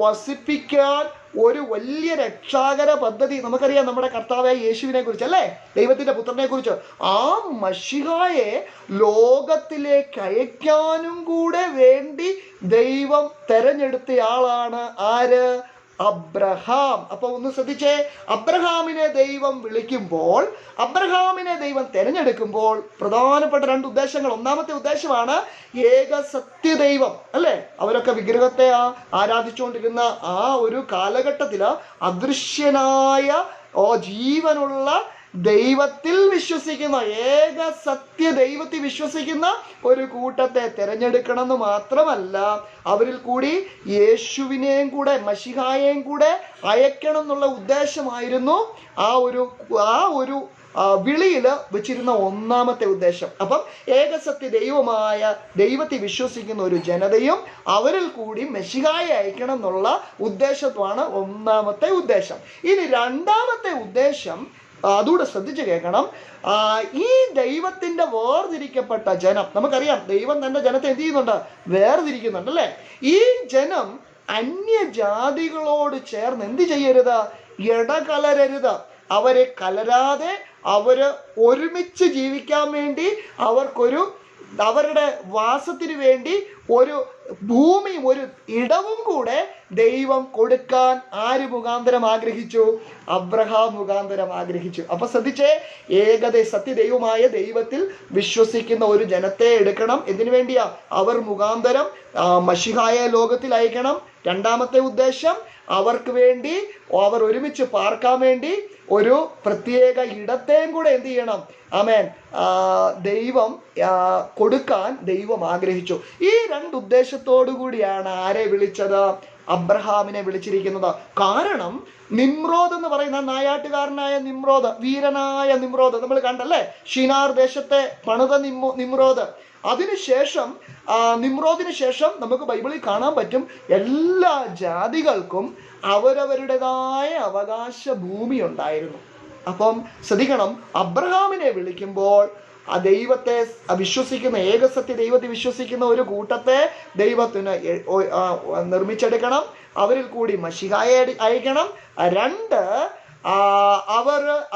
വസിപ്പിക്കാൻ ഒരു വലിയ രക്ഷാകര പദ്ധതി നമുക്കറിയാം. നമ്മുടെ കർത്താവായ യേശുവിനെ കുറിച്ച് അല്ലേ, ദൈവത്തിന്റെ പുത്രനെ കുറിച്ച്. ആ മശിഹായെ ലോകത്തിലേക്ക് അയക്കാനും കൂടെ വേണ്ടി ദൈവം തെരഞ്ഞെടുത്തയാളാണ് ആര്? അബ്രഹാം. അപ്പൊ ഒന്ന് ശ്രദ്ധിച്ചേ, അബ്രഹാമിനെ ദൈവം വിളിക്കുമ്പോൾ, അബ്രഹാമിനെ ദൈവം തെരഞ്ഞെടുക്കുമ്പോൾ പ്രധാനപ്പെട്ട 2 ഉദ്ദേശങ്ങൾ. ഒന്നാമത്തെ ഉദ്ദേശമാണ് ഏക സത്യദൈവം അല്ലേ, അവരൊക്കെ വിഗ്രഹത്തെ ആരാധിച്ചുകൊണ്ടിരുന്ന ആ ഒരു കാലഘട്ടത്തില് അദൃശ്യനായ ജീവനുള്ള ദൈവത്തിൽ വിശ്വസിക്കുന്ന, ഏക സത്യ ദൈവത്തിൽ വിശ്വസിക്കുന്ന ഒരു കൂട്ടത്തെ തിരഞ്ഞെടുക്കണം എന്ന് മാത്രമല്ല, അവരിൽ കൂടി യേശുവിനെയും കൂടെ, മശിഹായെയും കൂടെ അയക്കണം എന്നുള്ള ഉദ്ദേശമായിരുന്നു ആ ഒരു വിളിയിൽ വെച്ചിരുന്ന ഒന്നാമത്തെ ഉദ്ദേശം. അപ്പം ഏകസത്യ ദൈവമായ ദൈവത്തിൽ വിശ്വസിക്കുന്ന ഒരു ജനതയും അവരിൽ കൂടി മെശിഹായെ അയക്കണം എന്നുള്ള ഉദ്ദേശത്വമാണ് ഒന്നാമത്തെ ഉദ്ദേശം. ഇനി രണ്ടാമത്തെ ഉദ്ദേശം അതുകൂടെ ശ്രദ്ധിച്ച് കേൾക്കണം. ഈ ദൈവത്തിന്റെ വേർതിരിക്കപ്പെട്ട ജനം, നമുക്കറിയാം ദൈവം തന്റെ ജനത്തെ എന്ത് ചെയ്യുന്നുണ്ട്? വേർതിരിക്കുന്നുണ്ട് അല്ലേ? ഈ ജനം അന്യജാതികളോട് ചേർന്ന് എന്ത് ചെയ്യരുത്? ഇടകലരരുത്. അവരെ കലരാതെ അവര് ഒരുമിച്ച് ജീവിക്കാൻ വേണ്ടി അവരുടെ വാസത്തിന് വേണ്ടി ഒരു ഭൂമിയും ഒരു ഇടവും കൂടെ ദൈവം കൊടുക്കാൻ ആര് മുഖാന്തരം ആഗ്രഹിച്ചു? അബ്രഹാം മുഖാന്തരം ആഗ്രഹിച്ചു. അപ്പൊ ശ്രദ്ധിച്ചേ, സത്യദൈവമായ ദൈവത്തിൽ വിശ്വസിക്കുന്ന ഒരു ജനത്തെ എടുക്കണം. എന്തിനു വേണ്ടിയാ? അവർ മുഖാന്തരം മശിഹായെ ലോകത്തിൽ അയക്കണം. രണ്ടാമത്തെ ഉദ്ദേശം, അവർക്ക് വേണ്ടി, അവർ ഒരുമിച്ച് പാർക്കാൻ വേണ്ടി ഒരു പ്രത്യേക ഇടത്തെയും കൂടെ എന്ത് ചെയ്യണം? ആമേൻ, ദൈവം കൊടുക്കാൻ ദൈവം ആഗ്രഹിച്ചു. ഈ 2 ഉദ്ദേശത്തോടു കൂടിയാണ് ആരെ വിളിച്ചത്? അബ്രഹാമിനെ വിളിച്ചിരിക്കുന്നത്. കാരണം നിമ്രോദ് എന്ന് പറയുന്ന നായാട്ടുകാരനായ നിമ്രോദ്, വീരനായ നിമ്രോദ് നമ്മൾ കണ്ടല്ലേ, ഷിനാർ ദേശത്തെ പണിത നിമ്രോദ്. അതിനുശേഷം നിമ്രോദിന് ശേഷം നമുക്ക് ബൈബിളിൽ കാണാൻ പറ്റും, എല്ലാ ജാതികൾക്കും അവരവരുടേതായ അവകാശ ഭൂമി ഉണ്ടായിരുന്നു. അപ്പം ശ്രദ്ധിക്കണം, അബ്രഹാമിനെ വിളിക്കുമ്പോൾ ആ ദൈവത്തെ വിശ്വസിക്കുന്ന, ഏകസത്യ ദൈവത്തെ വിശ്വസിക്കുന്ന ഒരു കൂട്ടത്തെ ദൈവത്തിന് നിർമ്മിച്ചെടുക്കണം. അവരിൽ കൂടി മശിഹായെ അയക്കണം. 2,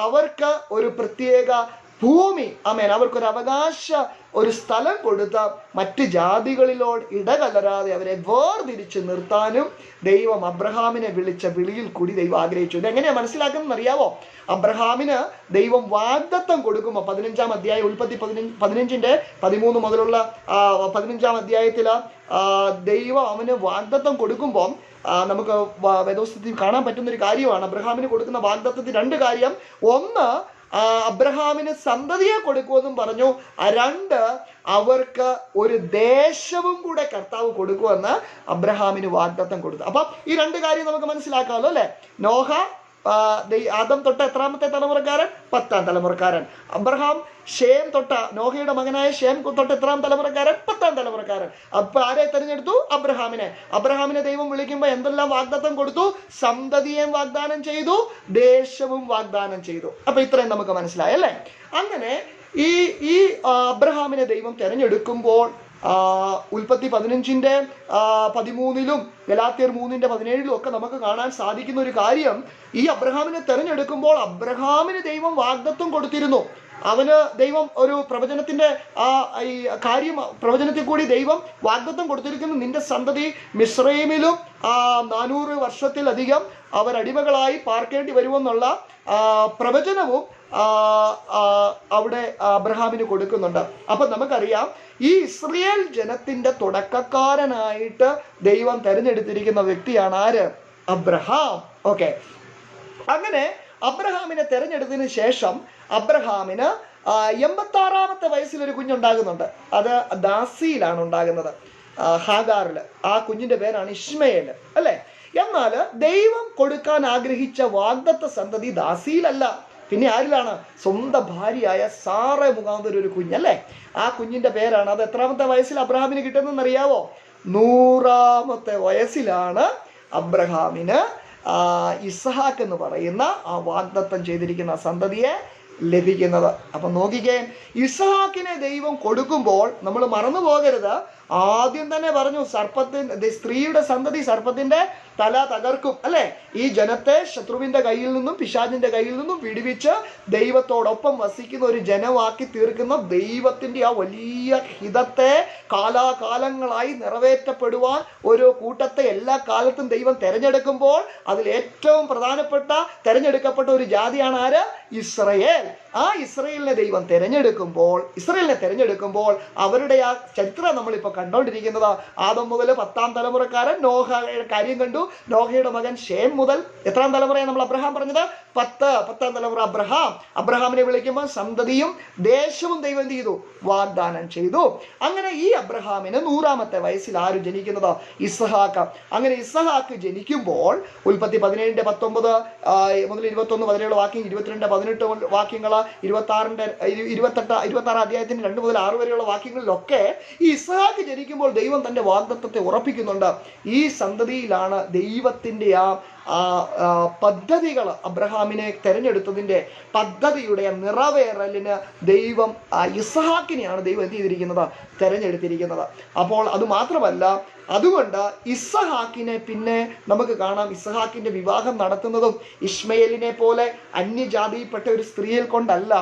അവർക്ക് ഒരു പ്രത്യേക ഭൂമി, ആമേൻ, അവർക്കൊരു അവകാശ ഒരു സ്ഥലം കൊടുത്ത മറ്റ് ജാതികളിലോട് ഇടകലരാതെ അവരെ വേർതിരിച്ച് നിർത്താനും ദൈവം അബ്രഹാമിനെ വിളിച്ച വിളിയിൽ കൂടി ദൈവം ആഗ്രഹിച്ചു. ഇതെങ്ങനെയാ മനസ്സിലാക്കുന്നത് അറിയാവോ? അബ്രഹാമിന് ദൈവം വാഗ്ദത്തം കൊടുക്കുമ്പോൾ 15-ാം അധ്യായം ഉൽപ്പത്തി 15-ന്റെ 13 മുതലുള്ള 15-ാം അധ്യായത്തിൽ ദൈവം അവന് വാഗ്ദത്തം കൊടുക്കുമ്പോൾ നമുക്ക് വേദോസ്തത്തിൽ കാണാൻ പറ്റുന്ന ഒരു കാര്യമാണ്. അബ്രഹാമിന് കൊടുക്കുന്ന വാഗ്ദത്തത്തിൽ 2 കാര്യം. ഒന്ന്, അബ്രഹാമിന് സന്തതിയെ കൊടുക്കുമെന്നും പറഞ്ഞു. 2, അവർക്ക് ഒരു ദേശവും കൂടെ കർത്താവ് കൊടുക്കുമെന്ന് അബ്രഹാമിന് വാഗ്ദത്തം കൊടുത്തു. അപ്പം ഈ 2 കാര്യം നമുക്ക് മനസ്സിലാക്കാമല്ലോ അല്ലെ? നോഹ ആദം തൊട്ട് എത്രാമത്തെ തലമുറക്കാരൻ? 10-ാം തലമുറക്കാരൻ. അബ്രഹാം ഷേം തൊട്ട നോഹയുടെ മകനായ ഷേം തൊട്ട് എത്രാം തലമുറക്കാരൻ? 10-ാം തലമുറക്കാരൻ. അപ്പൊ ആരെ തെരഞ്ഞെടുത്തു? അബ്രഹാമിനെ ദൈവം വിളിക്കുമ്പോൾ എന്തെല്ലാം വാഗ്ദത്തം കൊടുത്തു? സന്തതിയെയും വാഗ്ദാനം ചെയ്തു, ദേശവും വാഗ്ദാനം ചെയ്തു. അപ്പൊ ഇത്രയും നമുക്ക് മനസ്സിലായി അല്ലേ? അങ്ങനെ ഈ അബ്രഹാമിനെ ദൈവം തെരഞ്ഞെടുക്കുമ്പോൾ ഉൽപ്പത്തി 15-ന്റെ 13-ലും ഗലാത്യർ 3-ന്റെ 17-ലും ഒക്കെ നമുക്ക് കാണാൻ സാധിക്കുന്ന ഒരു കാര്യം, ഈ അബ്രഹാമിനെ തെരഞ്ഞെടുക്കുമ്പോൾ അബ്രഹാമിന് ദൈവം വാഗ്ദത്തം കൊടുത്തിരുന്നു. അവന് ദൈവം ഒരു പ്രവചനത്തിന്റെ ഈ കാര്യം പ്രവചനത്തിൽ കൂടി ദൈവം വാഗ്ദത്തം കൊടുത്തിരിക്കുന്നു. നിന്റെ സന്തതി മിസ്രൈമിലും 400 വർഷത്തിലധികം അവർ അടിമകളായി പാർക്കേണ്ടി വരുമെന്നുള്ള പ്രവചനവും അവിടെ അബ്രഹാമിന് കൊടുക്കുന്നുണ്ട്. അപ്പൊ നമുക്കറിയാം, ഈ ഇസ്രയേൽ ജനത്തിന്റെ തുടക്കക്കാരനായിട്ട് ദൈവം തെരഞ്ഞെടുത്തിരിക്കുന്ന വ്യക്തിയാണ് ആര്? അബ്രഹാം. ഓക്കെ, അങ്ങനെ അബ്രഹാമിനെ തെരഞ്ഞെടുത്തതിന് ശേഷം അബ്രഹാമിന് 86-ാമത്തെ വയസ്സിൽ ഒരു കുഞ്ഞുണ്ടാകുന്നുണ്ട്. അത് ദാസിയിലാണ് ഉണ്ടാകുന്നത്, ഹാഗാറിൽ. ആ കുഞ്ഞിന്റെ പേരാണ് ഇശ്മയേൽ അല്ലെ? എന്നാൽ ദൈവം കൊടുക്കാൻ ആഗ്രഹിച്ച വാഗ്ദത്ത സന്തതി ദാസിയിലല്ല, പിന്നെ ആരിലാണ്? സ്വന്തം ഭാര്യയായ സാറ മുഖാന്തരം ഒരു കുഞ്ഞല്ലേ? ആ കുഞ്ഞിന്റെ പേരാണ്, അത് എത്രാമത്തെ വയസ്സിൽ അബ്രഹാമിന് കിട്ടുന്നതെന്ന് അറിയാവോ? 100-ാമത്തെ വയസ്സിലാണ് അബ്രഹാമിന് ഇസ്ഹാക്ക് എന്ന് പറയുന്ന ആ വാഗ്ദത്തം ചെയ്തിരിക്കുന്ന സന്തതിയെ ലഭിക്കുന്നത്. അപ്പൊ നോക്കിക്കേ, ഇസ്ഹാക്കിനെ ദൈവം കൊടുക്കുമ്പോൾ നമ്മൾ മറന്നു പോകരുത്, ആദ്യം തന്നെ പറഞ്ഞു സ്ത്രീയുടെ സന്തതി സർപ്പത്തിന്റെ തല തകർക്കും അല്ലെ? ഈ ജനത്തെ ശത്രുവിന്റെ കയ്യിൽ നിന്നും പിശാചിന്റെ കയ്യിൽ നിന്നും വിടുവിച്ച് ദൈവത്തോടൊപ്പം വസിക്കുന്ന ഒരു ജനമാക്കി തീർക്കുന്ന ദൈവത്തിന്റെ ആ വലിയ ഹിതത്തെ കാലാകാലങ്ങളായി നിറവേറ്റപ്പെടുവാൻ ഒരു കൂട്ടത്തെ എല്ലാ കാലത്തും ദൈവം തെരഞ്ഞെടുക്കുമ്പോൾ അതിൽ ഏറ്റവും പ്രധാനപ്പെട്ട തെരഞ്ഞെടുക്കപ്പെട്ട ഒരു ജാതിയാണ് ആര്? ഇസ്രയേൽ. ആ ഇസ്രയേലിനെ ദൈവം തെരഞ്ഞെടുക്കുമ്പോൾ അവരുടെ ആ ചരിത്രം നമ്മളിപ്പോൾ കണ്ടോണ്ടിരിക്കുന്നത്. ആദം മുതൽ 10-ാം തലമുറക്കാരൻ നോഹയുടെ കാര്യം കണ്ടു. നോഹയുടെ മകൻ ഷേം മുതൽ എത്രാം തലമുറയെ നമ്മൾ അബ്രഹാം പറഞ്ഞത്? 10-ാം തലമുറ അബ്രഹാമിനെ വിളിക്കുമ്പോൾ സന്തതിയും ദേശവും ദൈവം എന്ത് ചെയ്തു? വാഗ്ദാനം ചെയ്തു. അങ്ങനെ ഈ അബ്രഹാമിന് 100-ാമത്തെ വയസ്സിൽ ആര് ജനിക്കുന്നത്? ഇസ്ഹാക്ക്. അങ്ങനെ ഇസ്ഹാക്ക് ജനിക്കുമ്പോൾ ഉൽപ്പത്തി 17-ന്റെ 19 മുതൽ 21, 17 വാക്യം, 22-ന്റെ 18 വാക്യങ്ങൾ, 26 അധ്യായത്തിന്റെ 2 മുതൽ 6 വരെയുള്ള വാക്യങ്ങളിലൊക്കെ ഈ ഇസ്ഹാക്ക് ജനിക്കുമ്പോൾ ദൈവം തന്റെ വാഗ്ദത്തത്തെ ഉറപ്പിക്കുന്നുണ്ട്. ഈ സന്തതിയിലാണ് ദൈവത്തിന്റെ ആ പദ്ധതികൾ, അബ്രഹാമിനെ തെരഞ്ഞെടുത്തതിന്റെ പദ്ധതിയുടെ നിറവേറലിന് ദൈവം ഇസ്ഹാക്കിനെയാണ് ദൈവം എന്ത് ചെയ്തിരിക്കുന്നത്? തെരഞ്ഞെടുത്തിരിക്കുന്നത്. അപ്പോൾ അത് മാത്രമല്ല, അതുകൊണ്ട് ഇസ്ഹാക്കിനെ പിന്നെ നമുക്ക് കാണാം, ഇസ്ഹാക്കിന്റെ വിവാഹം നടത്തുന്നതും ഇശ്മയേലിനെ പോലെ അന്യജാതിയിൽപ്പെട്ട ഒരു സ്ത്രീയിൽ കൊണ്ടല്ല.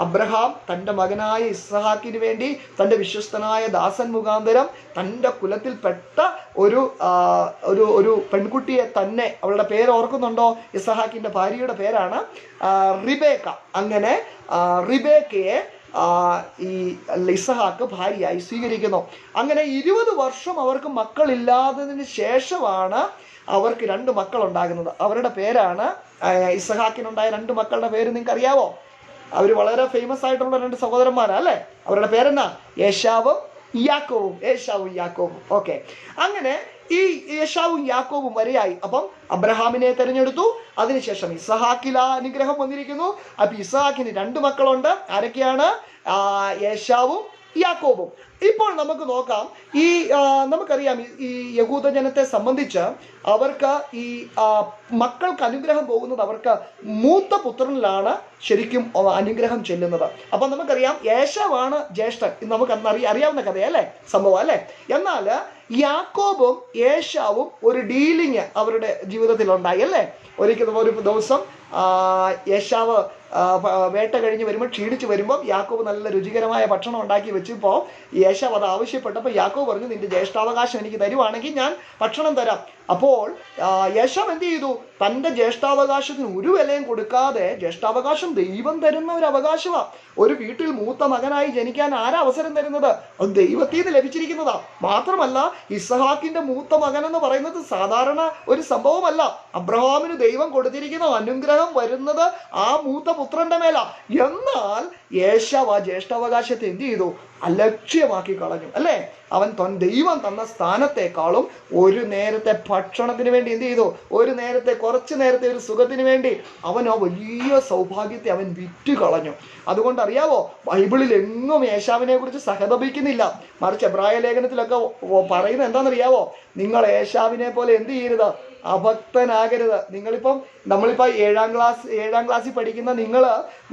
അബ്രഹാം തൻ്റെ മകനായ ഇസ്ഹാക്കിന് വേണ്ടി തൻ്റെ വിശ്വസ്തനായ ദാസൻ മുഖാന്തരം തൻ്റെ കുലത്തിൽപ്പെട്ട ഒരു പെൺകുട്ടിയെ തന്നെ, അവളുടെ പേര് ഓർക്കുന്നുണ്ടോ? ഇസ്ഹാക്കിന്റെ ഭാര്യയുടെ പേരാണ് റിബേക്ക. അങ്ങനെ റിബേക്കയെ ഈ ഇസ്ഹാക്ക് ഭാര്യയായി സ്വീകരിക്കുന്നു. അങ്ങനെ 20 വർഷം അവർക്ക് മക്കളില്ലാത്തതിന് ശേഷമാണ് അവർക്ക് 2 മക്കൾ ഉണ്ടാകുന്നത്. അവരുടെ പേരാണ്, ഇസ്ഹാക്കിനുണ്ടായ 2 മക്കളുടെ പേര് നിങ്ങൾക്ക് അറിയാവോ? അവർ വളരെ ഫേമസ് ആയിട്ടുള്ള 2 സഹോദരന്മാരാ അല്ലെ? അവരുടെ പേരെന്നാ? ഏശാവും യാക്കോബും. ഓക്കെ, അങ്ങനെ ഈ ഏശാവും യാക്കോബും വരെയായി. അപ്പം അബ്രഹാമിനെ തെരഞ്ഞെടുത്തു, അതിനുശേഷം ഇസ്ഹാക്കിൽ അനുഗ്രഹം വന്നിരിക്കുന്നു. അപ്പൊ ഇസ്ഹാക്കിന് 2 മക്കളുണ്ട്. ആരൊക്കെയാണ്? ഏശാവും യാക്കോബും. ഇപ്പോൾ നമുക്ക് നോക്കാം, നമുക്കറിയാം ഈ യഹൂദ ജനത്തെ സംബന്ധിച്ച് അവർക്ക് ഈ മക്കൾക്ക് അനുഗ്രഹം പോകുന്നത് അവർക്ക് മൂത്ത പുത്രനിലാണ് ശരിക്കും അനുഗ്രഹം ചെല്ലുന്നത്. അപ്പൊ നമുക്കറിയാം ഏശാവാണ് ജ്യേഷ്ഠൻ. നമുക്ക് അറിയാവുന്ന കഥയല്ലേ, സംഭവം അല്ലേ? എന്നാൽ യാക്കോബും ഏശാവും ഒരു ഡീലിങ് അവരുടെ ജീവിതത്തിൽ ഉണ്ടായി അല്ലേ. ഒരിക്കലും ഒരു ദിവസം ഏശാവ് വേട്ട കഴിഞ്ഞ് വരുമ്പോൾ ക്ഷീണിച്ച് വരുമ്പോൾ യാക്കോബ് നല്ല രുചികരമായ ഭക്ഷണം ഉണ്ടാക്കി വെച്ചപ്പോൾ ഏശാവ് അത് ആവശ്യപ്പെട്ടപ്പോൾ യാക്കോബ് പറഞ്ഞു, നിന്റെ ജ്യേഷ്ഠാവകാശം എനിക്ക് തരുവാണെങ്കിൽ ഞാൻ ഭക്ഷണം തരാം. അപ്പോൾ ഏശാവ് എന്ത് ചെയ്തു? തൻ്റെ ജ്യേഷ്ഠാവകാശത്തിന് ഒരു വിലയും കൊടുക്കാതെ, ജ്യേഷ്ഠാവകാശം ദൈവം തരുന്ന ഒരു അവകാശമാണ്. ഒരു വീട്ടിൽ മൂത്ത മകനായി ജനിക്കാൻ ആരാ അവസരം തരുന്നത്? അത് ദൈവത്തിൽ നിന്ന് ലഭിച്ചിരിക്കുന്നതാ. മാത്രമല്ല ഇസ്ഹാക്കിന്റെ മൂത്ത മകൻ എന്ന് പറയുന്നത് സാധാരണ ഒരു സംഭവമല്ല. അബ്രഹാമിന് ദൈവം കൊടുത്തിരിക്കുന്ന അനുഗ്രഹം വരുന്നത് ആ മൂത്ത പുത്രന്റെ മേല. എന്നാൽ ഏശാവ് ആ ജ്യേഷ്ഠാവകാശത്തെ എന്ത് ചെയ്തു? അലക്ഷ്യമാക്കി കളഞ്ഞു അല്ലേ. അവൻ ദൈവം തന്ന സ്ഥാനത്തെക്കാളും ഒരു നേരത്തെ ഭക്ഷണത്തിന് വേണ്ടി എന്ത് ചെയ്തു? ഒരു നേരത്തെ, കുറച്ചു നേരത്തെ ഒരു സുഖത്തിന് വേണ്ടി അവൻ ആ വലിയ സൗഭാഗ്യത്തെ അവൻ വിറ്റ് കളഞ്ഞു. അതുകൊണ്ട് അറിയാവോ, ബൈബിളിൽ എങ്ങും ഏശാവിനെ കുറിച്ച് സഹതപിക്കുന്നില്ല. മറിച്ച് എബ്രായ ലേഖനത്തിലൊക്കെ പറയുന്നത് എന്താണെന്നറിയാവോ? നിങ്ങൾ ഏശാവിനെ പോലെ എന്ത് ചെയ്യരുത്? അഭക്തനാകരുത്. നമ്മളിപ്പോൾ ഏഴാം ക്ലാസ്സിൽ പഠിക്കുന്ന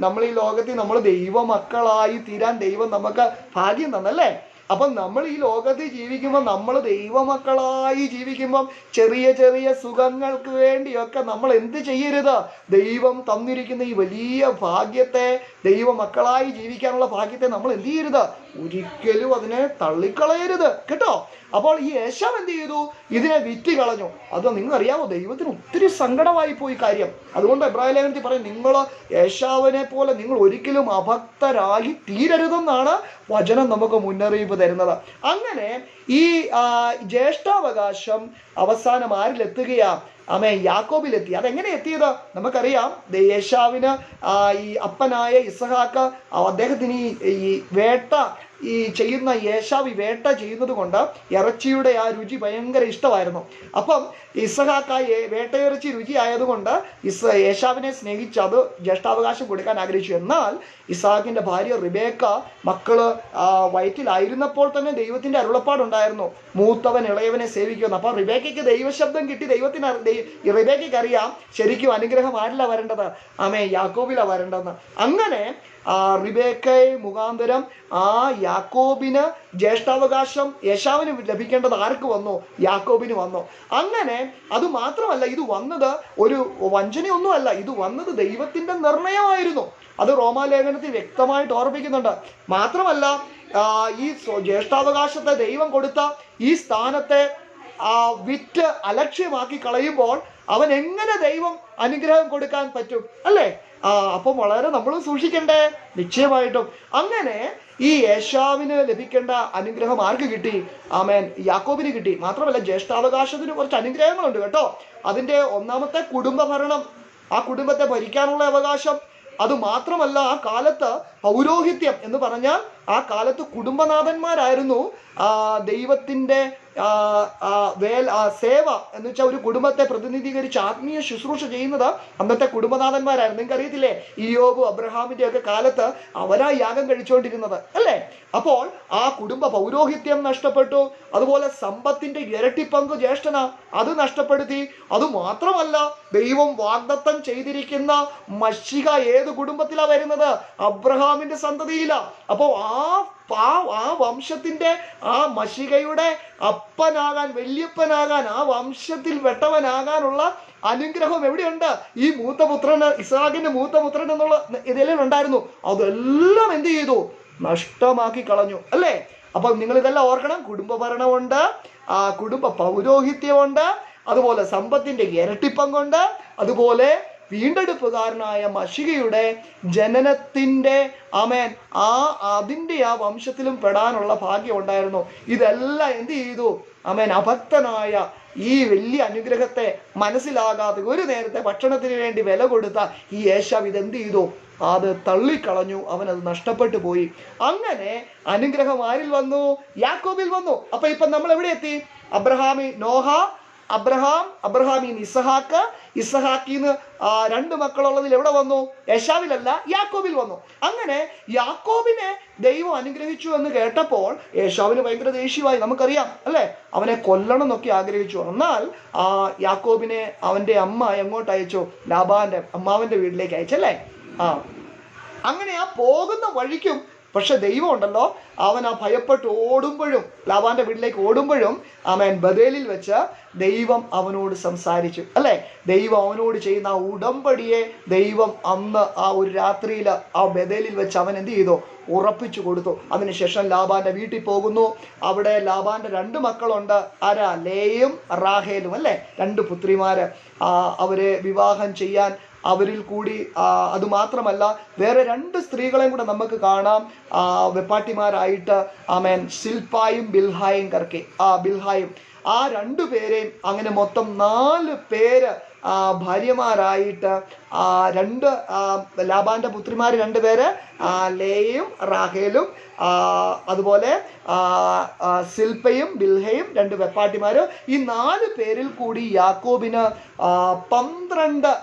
നമ്മൾ ഈ ലോകത്തിൽ നമ്മൾ ദൈവമക്കളായി തീരാൻ ദൈവം നമുക്ക് ഭാഗ്യം തന്നല്ലേ. അപ്പം നമ്മൾ ഈ ലോകത്തിൽ ജീവിക്കുമ്പോൾ, നമ്മൾ ദൈവമക്കളായി ജീവിക്കുമ്പം ചെറിയ ചെറിയ സുഖങ്ങൾക്ക് വേണ്ടിയൊക്കെ നമ്മൾ എന്ത് ചെയ്യരുത്? ദൈവം തന്നിരിക്കുന്ന ഈ വലിയ ഭാഗ്യത്തെ, ദൈവമക്കളായി ജീവിക്കാനുള്ള ഭാഗ്യത്തെ നമ്മൾ എന്ത് ചെയ്യരുത്? ഒരിക്കലും അതിനെ തള്ളിക്കളയരുത് കേട്ടോ. അപ്പോൾ ഈ ഏശാവ് എന്ത് ചെയ്തു? ഇതിനെ വിറ്റ് കളഞ്ഞു. അത് നിങ്ങൾക്കറിയാമോ, ദൈവത്തിന് ഒത്തിരി സങ്കടമായി പോയി കാര്യം. അതുകൊണ്ട് എബ്രായ ലേഖനത്തിൽ പറയും, നിങ്ങൾ ഏശാവിനെ പോലെ നിങ്ങൾ ഒരിക്കലും അഭക്തരായി തീരരുതെന്നാണ് വചനം നമുക്ക് മുന്നറിയിപ്പ് തരുന്നത്. അങ്ങനെ ഈ ജ്യേഷ്ഠാവകാശം അവസാനം ആരിലെത്തുകയാ? യാക്കോബിലെത്തി. അതെങ്ങനെ എത്തിയത് നമുക്കറിയാം. ഏശാവിന് ഈ അപ്പനായ ഇസ്ഹാക്ക് അദ്ദേഹത്തിന് ഈ വേട്ട ചെയ്യുന്ന ഏശാവ് വേട്ട ചെയ്യുന്നത് കൊണ്ട് ഇറച്ചിയുടെ ആ രുചി ഭയങ്കര ഇഷ്ടമായിരുന്നു. അപ്പം ഇസ്ഹാക്ക് വേട്ടയിറച്ചി രുചി ആയതുകൊണ്ട് ഏശാവിനെ സ്നേഹിച്ച് അത് ജ്യേഷ്ഠാവകാശം കൊടുക്കാൻ ആഗ്രഹിച്ചു. എന്നാൽ ഇസ്ഹാക്കിന്റെ ഭാര്യ റിബേക്ക മക്കള് വയറ്റിലായിരുന്നപ്പോൾ തന്നെ ദൈവത്തിന്റെ അരുളപ്പാടുണ്ടായിരുന്നു, മൂത്തവൻ ഇളയവനെ സേവിക്കുമെന്ന്. അപ്പൊ റിബേക്കയ്ക്ക് ദൈവശബ്ദം കിട്ടി. റിബേക്കയ്ക്ക് അറിയാം ശരിക്കും അനുഗ്രഹം ആരില്ല വരേണ്ടത്? യാക്കോബിലാണ് വരേണ്ടതെന്ന്. അങ്ങനെ റിബേക്കയെ മുഖാന്തരം യാക്കോബിന് ജ്യേഷ്ഠാവകാശം ഏശാവിന് ലഭിക്കേണ്ടത് ആർക്ക് വന്നു? യാക്കോബിന് വന്നു. അങ്ങനെ അത് മാത്രമല്ല, ഇത് വന്നത് ഒരു വഞ്ചനയൊന്നുമല്ല, ഇത് വന്നത് ദൈവത്തിന്റെ നിർണയമായിരുന്നു. അത് റോമാലേഖനത്തിൽ വ്യക്തമായിട്ട് ഓർമ്മിക്കുന്നുണ്ട്. മാത്രമല്ല ഈ ജ്യേഷ്ഠാവകാശത്തെ ദൈവം കൊടുത്ത ഈ സ്ഥാനത്തെ വിറ്റ് അലക്ഷ്യമാക്കി കളയുമ്പോൾ അവൻ എങ്ങനെ ദൈവം അനുഗ്രഹം കൊടുക്കാൻ പറ്റും അല്ലേ? അപ്പം വളരെ നമ്മൾ സൂക്ഷിക്കണ്ടേ നിശ്ചയമായിട്ടും. അങ്ങനെ ഈ ഏശാവിന് ലഭിക്കേണ്ട അനുഗ്രഹം ആർക്ക് കിട്ടി? യാക്കോബിന് കിട്ടി. മാത്രമല്ല ജ്യേഷ്ഠാവകാശത്തിന് കുറച്ച് അനുഗ്രഹങ്ങളുണ്ട് കേട്ടോ. അതിൻ്റെ ഒന്നാമത്തെ കുടുംബഭരണം, ആ കുടുംബത്തെ ഭരിക്കാനുള്ള അവകാശം. അത് മാത്രമല്ല ആ കാലത്ത് പൗരോഹിത്യം എന്ന് പറഞ്ഞാൽ ആ കാലത്ത് കുടുംബനാഥന്മാരായിരുന്നു ദൈവത്തിൻ്റെ സേവ എന്ന് വെച്ചാൽ ഒരു കുടുംബത്തെ പ്രതിനിധീകരിച്ച് ആത്മീയ ശുശ്രൂഷ ചെയ്യുന്നത് അന്നത്തെ കുടുംബനാഥന്മാരായിരുന്നു. നിങ്ങൾക്ക് അറിയത്തില്ലേ, ഇയ്യോബ് അബ്രഹാമിന്റെ ഒക്കെ കാലത്ത് അവരാ യാഗം കഴിച്ചുകൊണ്ടിരുന്നത് അല്ലേ. അപ്പോൾ ആ കുടുംബ പൗരോഹിത്യം നഷ്ടപ്പെട്ടു. അതുപോലെ സമ്പത്തിന്റെ ഇരട്ടിപ്പങ്ക് ജ്യേഷ്ഠന അത് നഷ്ടപ്പെടുത്തി. അതുമാത്രമല്ല ദൈവം വാഗ്ദത്തം ചെയ്തിരിക്കുന്ന മശിഹ ഏത് കുടുംബത്തിലാണ് വരുന്നത്? അബ്രഹാമിന്റെ സന്തതിയിലാ. അപ്പോൾ ആ വംശത്തിന്റെ ആ മശിഹയുടെ അപ്പനാകാൻ, വല്യപ്പനാകാൻ, ആ വംശത്തിൽ വെട്ടവനാകാനുള്ള അനുഗ്രഹം എവിടെയുണ്ട്? ഈ മൂത്തപുത്രന്, ഇസ്ഹാക്കിന്റെ മൂത്തപുത്രൻ എന്നുള്ള ഇതിലെല്ലാം ഉണ്ടായിരുന്നു. അതെല്ലാം എന്ത് ചെയ്തു? നഷ്ടമാക്കി കളഞ്ഞു അല്ലേ. അപ്പൊ നിങ്ങൾ ഇതെല്ലാം ഓർക്കണം. കുടുംബ ഭരണമുണ്ട്, കുടുംബ പൗരോഹിത്യമുണ്ട്, അതുപോലെ സമ്പത്തിന്റെ ഇരട്ടിപ്പങ്കുണ്ട്, അതുപോലെ വീണ്ടെടുപ്പുകാരനായ മശിഹയുടെ ജനനത്തിന്റെ അതിൻ്റെ ആ വംശത്തിലും പെടാനുള്ള ഭാഗ്യം ഉണ്ടായിരുന്നു. ഇതെല്ലാം എന്ത് ചെയ്തു? അഭക്തനായ ഈ വലിയ അനുഗ്രഹത്തെ മനസ്സിലാകാതെ ഒരു നേരത്തെ ഭക്ഷണത്തിന് വേണ്ടി വില കൊടുത്ത ഈ ഏശാവ് ഇതെന്ത് ചെയ്തു? അത് തള്ളിക്കളഞ്ഞു. അവനത് നഷ്ടപ്പെട്ടു പോയി. അങ്ങനെ അനുഗ്രഹം ആരിൽ വന്നു? യാക്കോബിൽ വന്നു. അപ്പൊ ഇപ്പൊ നമ്മൾ എവിടെ എത്തി? അബ്രഹാമീന്ന് ഇസ്ഹാക്ക്, ഇസ്ഹാക്കിന്ന് 2 മക്കളുള്ളതിൽ എവിടെ വന്നു? ഏശാവിലല്ല, യാക്കോബിൽ വന്നു. അങ്ങനെ യാക്കോബിനെ ദൈവം അനുഗ്രഹിച്ചു എന്ന് കേട്ടപ്പോൾ ഏശാവിന് ഭയങ്കര ദേഷ്യമായി, നമുക്കറിയാം അല്ലെ. അവനെ കൊല്ലണം എന്നൊക്കെ ആഗ്രഹിച്ചു. എന്നാൽ യാക്കോബിനെ അവന്റെ അമ്മ എങ്ങോട്ട് അയച്ചു? ലാബാന്റെ അമ്മാവന്റെ വീട്ടിലേക്ക് അയച്ചല്ലേ. അങ്ങനെ ആ പോകുന്ന വഴിക്കും പക്ഷെ ദൈവം ഉണ്ടല്ലോ, അവൻ ആ ഭയപ്പെട്ട് ഓടുമ്പോഴും, ലാബാന്റെ വീട്ടിലേക്ക് ഓടുമ്പോഴും, ആമേൻ, ബഥേലിൽ വെച്ച് ദൈവം അവനോട് സംസാരിച്ചു, അല്ലേ? ദൈവം അവനോട് ചെയ്യുന്ന ആ ഉടമ്പടിയെ ദൈവം അന്ന് ആ ഒരു രാത്രിയിൽ ആ ബഥേലിൽ വെച്ച് അവൻ എന്ത് ചെയ്തു? ഉറപ്പിച്ചു കൊടുത്തു. അതിനുശേഷം ലാബാന്റെ വീട്ടിൽ പോകുന്നു. അവിടെ ലാബാന്റെ 2 മക്കളുണ്ട്. ആരാ? ലേയും റാഹേലും, അല്ലേ? 2 പുത്രിമാര്. അവരെ വിവാഹം ചെയ്യാൻ അവരിൽ കൂടി അതുമാത്രമല്ല വേറെ 2 സ്ത്രീകളെയും കൂടെ നമുക്ക് കാണാം വെപ്പാട്ടിമാരായിട്ട്. ആമേൻ, സിൽപ്പായും ബിൽഹായും ബിൽഹായും. ആ 2 പേരെയും അങ്ങനെ മൊത്തം 4 പേര് ഭാര്യമാരായിട്ട് 2 ലാബാന്റെ പുത്രിമാര് 2 പേര്, ലേയും റാഹേലും, അതുപോലെ സിൽപ്പയും ബിൽഹയും 2 വെപ്പാട്ടിമാര്. ഈ 4 പേരിൽ കൂടി യാക്കോബിന് 12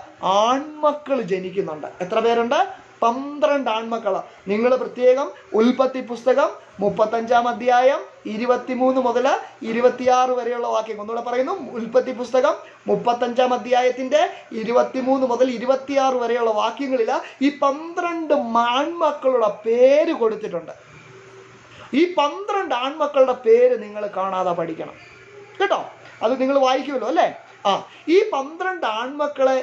ആൺമക്കൾ ജനിക്കുന്നുണ്ട്. എത്ര പേരുണ്ട്? 12 ആൺമക്കള്. നിങ്ങൾ പ്രത്യേകം ഉൽപ്പത്തി പുസ്തകം 35-ാം അധ്യായം 23 മുതൽ 26 വരെയുള്ള വാക്യം ഒന്നുകൂടെ പറയുന്നു. ഉൽപ്പത്തി പുസ്തകം 35-ാം അധ്യായത്തിന്റെ 23 മുതൽ 26 വരെയുള്ള വാക്യങ്ങളിൽ ഈ 12 ആൺമക്കളുടെ പേര് കൊടുത്തിട്ടുണ്ട്. ഈ 12 ആൺമക്കളുടെ പേര് നിങ്ങൾ കാണാതെ പഠിക്കണം കേട്ടോ. അത് നിങ്ങൾ വായിക്കുമല്ലോ, അല്ലേ? ഈ 12 ആൺമക്കളെ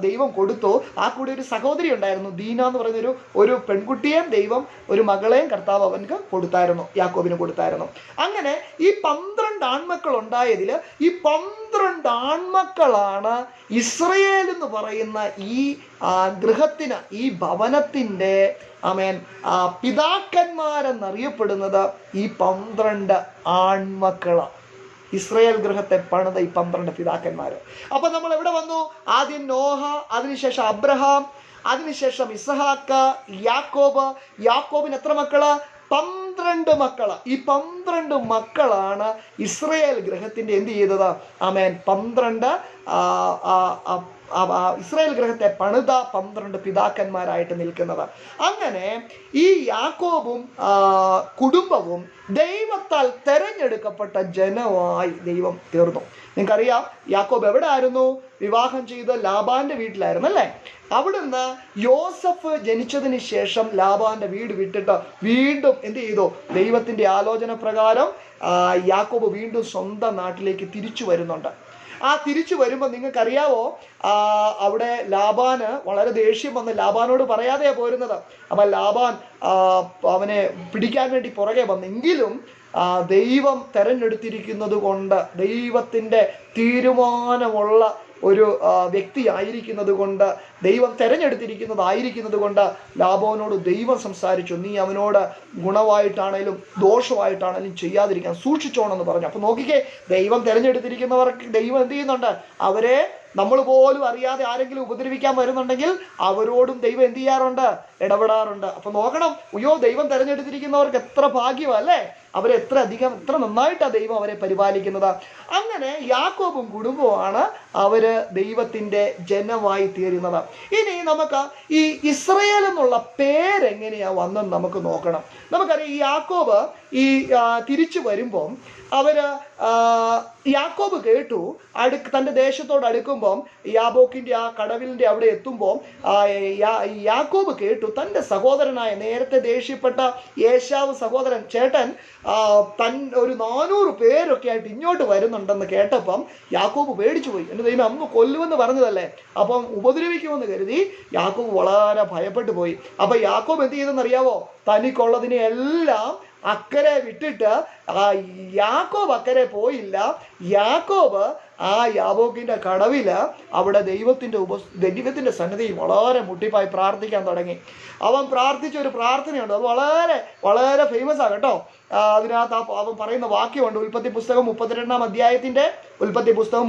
ദൈവം കൊടുത്തു. ആ കൂടി ഒരു സഹോദരി ഉണ്ടായിരുന്നു, ദീന എന്ന് പറയുന്ന ഒരു പെൺകുട്ടിയെയും ദൈവം, ഒരു മകളെയും കർത്താവ് അവൻക്ക് കൊടുത്തായിരുന്നു, യാക്കോബിന് കൊടുത്തായിരുന്നു. അങ്ങനെ ഈ 12 ആൺമക്കൾ ഉണ്ടായതിൽ ഈ 12 ആൺമക്കളാണ് ഇസ്രയേൽ എന്ന് പറയുന്ന ഈ ഗൃഹത്തിന്, ഈ ഭവനത്തിന്റെ ആമേൻ പിതാക്കന്മാരെന്നറിയപ്പെടുന്നത് ഈ 12 ആൺമക്കളാണ്. ഇസ്രയേൽ ഗൃഹത്തെ പണിത ഈ 12 പിതാക്കന്മാര്. അപ്പൊ നമ്മൾ എവിടെ വന്നു? ആദ്യം നോഹ, അതിനുശേഷം അബ്രഹാം, അതിനുശേഷം ഇസ്ഹാക്ക്, യാക്കോബ്. യാക്കോബിന് എത്ര മക്കള്? 12 മക്കള്. ഈ 12 മക്കളാണ് ഇസ്രയേൽ ഗൃഹത്തിന്റെ എന്ത് ചെയ്തത്? ആമേൻ, 12 ഇസ്രായേൽ ഗ്രഹത്തെ പണിത 12 പിതാക്കന്മാരായിട്ട് നിൽക്കുന്നത്. അങ്ങനെ ഈ യാക്കോബും കുടുംബവും ദൈവത്താൽ തെരഞ്ഞെടുക്കപ്പെട്ട ജനമായി ദൈവം തീർന്നു. നിങ്ങൾക്കറിയാം, യാക്കോബ് എവിടെ ആയിരുന്നു? വിവാഹം ചെയ്ത് ലാബാന്റെ വീട്ടിലായിരുന്നു, അല്ലേ? അവിടുന്ന് യോസഫ് ജനിച്ചതിന് ശേഷം ലാബാന്റെ വീട് വിട്ടിട്ട് വീണ്ടും എന്ത് ചെയ്തു? ദൈവത്തിന്റെ ആലോചന പ്രകാരം യാക്കോബ് വീണ്ടും സ്വന്തം നാട്ടിലേക്ക് തിരിച്ചു വരുന്നുണ്ട്. തിരിച്ചു വരുമ്പോൾ നിങ്ങൾക്കറിയാവോ, അവിടെ ലാബാന് വളരെ ദേഷ്യം വന്ന് ലാബാനോട് പറയാതെയാ പോരുന്നത്. അപ്പം ലാബാൻ അവനെ പിടിക്കാൻ വേണ്ടി പുറകെ വന്നെങ്കിലും ദൈവം തെരഞ്ഞെടുത്തിരിക്കുന്നത് കൊണ്ട്, ദൈവത്തിൻ്റെ തീരുമാനമുള്ള ഒരു വ്യക്തിയായിരിക്കുന്നത് കൊണ്ട്, ദൈവം തെരഞ്ഞെടുത്തിരിക്കുന്നതായിരിക്കുന്നത് കൊണ്ട് ലാബാനോട് ദൈവം സംസാരിച്ചു, നീ അവനോട് ഗുണമായിട്ടാണേലും ദോഷമായിട്ടാണേലും ചെയ്യാതിരിക്കാൻ സൂക്ഷിച്ചോണെന്ന് പറഞ്ഞു. അപ്പൊ നോക്കിക്കേ, ദൈവം തെരഞ്ഞെടുത്തിരിക്കുന്നവർക്ക് ദൈവം എന്ത് ചെയ്യുന്നുണ്ട്? അവരെ നമ്മൾ പോലും അറിയാതെ ആരെങ്കിലും ഉപദ്രവിക്കാൻ വരുന്നുണ്ടെങ്കിൽ അവരോടും ദൈവം എന്ത് ചെയ്യാറുണ്ട്? ഇടപെടാറുണ്ട്. അപ്പൊ നോക്കണം, അയ്യോ, ദൈവം തെരഞ്ഞെടുത്തിരിക്കുന്നവർക്ക് എത്ര ഭാഗ്യമല്ലേ, എത്ര നന്നായിട്ടാണ് ദൈവം അവരെ പരിപാലിക്കുന്നത്. അങ്ങനെ യാക്കോബും കുടുംബവുമാണ് അവര് ദൈവത്തിന്റെ ജനമായി തീരുന്നത്. ഇനി നമുക്ക് ഈ ഇസ്രയേൽ എന്നുള്ള പേരെങ്ങനെയാ വന്നെന്ന് നമുക്ക് നോക്കണം. നമുക്കറിയാം, ഈ യാക്കോബ് തിരിച്ചു വരുമ്പം യാക്കോബ് കേട്ടു, തൻ്റെ ദേശത്തോട് അടുക്കുമ്പം യാബോക്കിന്റെ ആ കടവിലിന്റെ അവിടെ എത്തുമ്പോൾ യാക്കോബ് കേട്ടു തൻ്റെ സഹോദരനായ, നേരത്തെ ദേഷ്യപ്പെട്ട ഏശാവ് സഹോദരൻ ചേട്ടൻ ഒരു 400 പേരൊക്കെ ആയിട്ട് ഇങ്ങോട്ട് വരുന്നുണ്ടെന്ന് കേട്ടപ്പം യാക്കോബ് പേടിച്ചു പോയി. എൻ്റെ ദൈവം അന്ന് കൊല്ലുമെന്ന് പറഞ്ഞതല്ലേ, അപ്പം ഉപദ്രവിക്കുമെന്ന് കരുതി യാക്കോബ് വളരെ ഭയപ്പെട്ടു പോയി. അപ്പൊ യാക്കോബ് എന്ത് ചെയ്തെന്നറിയാവോ? തനിക്കുള്ളതിനെ എല്ലാം അക്കരെ വിട്ടിട്ട് യാക്കോബ് അക്കരെ പോയില്ല. യാക്കോബ് യാബോക്കിന്റെ കടവില് അവിടെ ദൈവത്തിന്റെ സന്നിധിയിൽ വളരെ മുട്ടിപ്പായി പ്രാർത്ഥിക്കാൻ തുടങ്ങി. അവൻ പ്രാർത്ഥിച്ച ഒരു പ്രാർത്ഥനയുണ്ട്, അത് വളരെ വളരെ ഫേമസ് ആണ് കേട്ടോ. അതിനകത്ത് അവൻ പറയുന്ന വാക്യമുണ്ട്. ഉൽപ്പത്തി പുസ്തകം 32-ാം അധ്യായത്തിന്റെ 24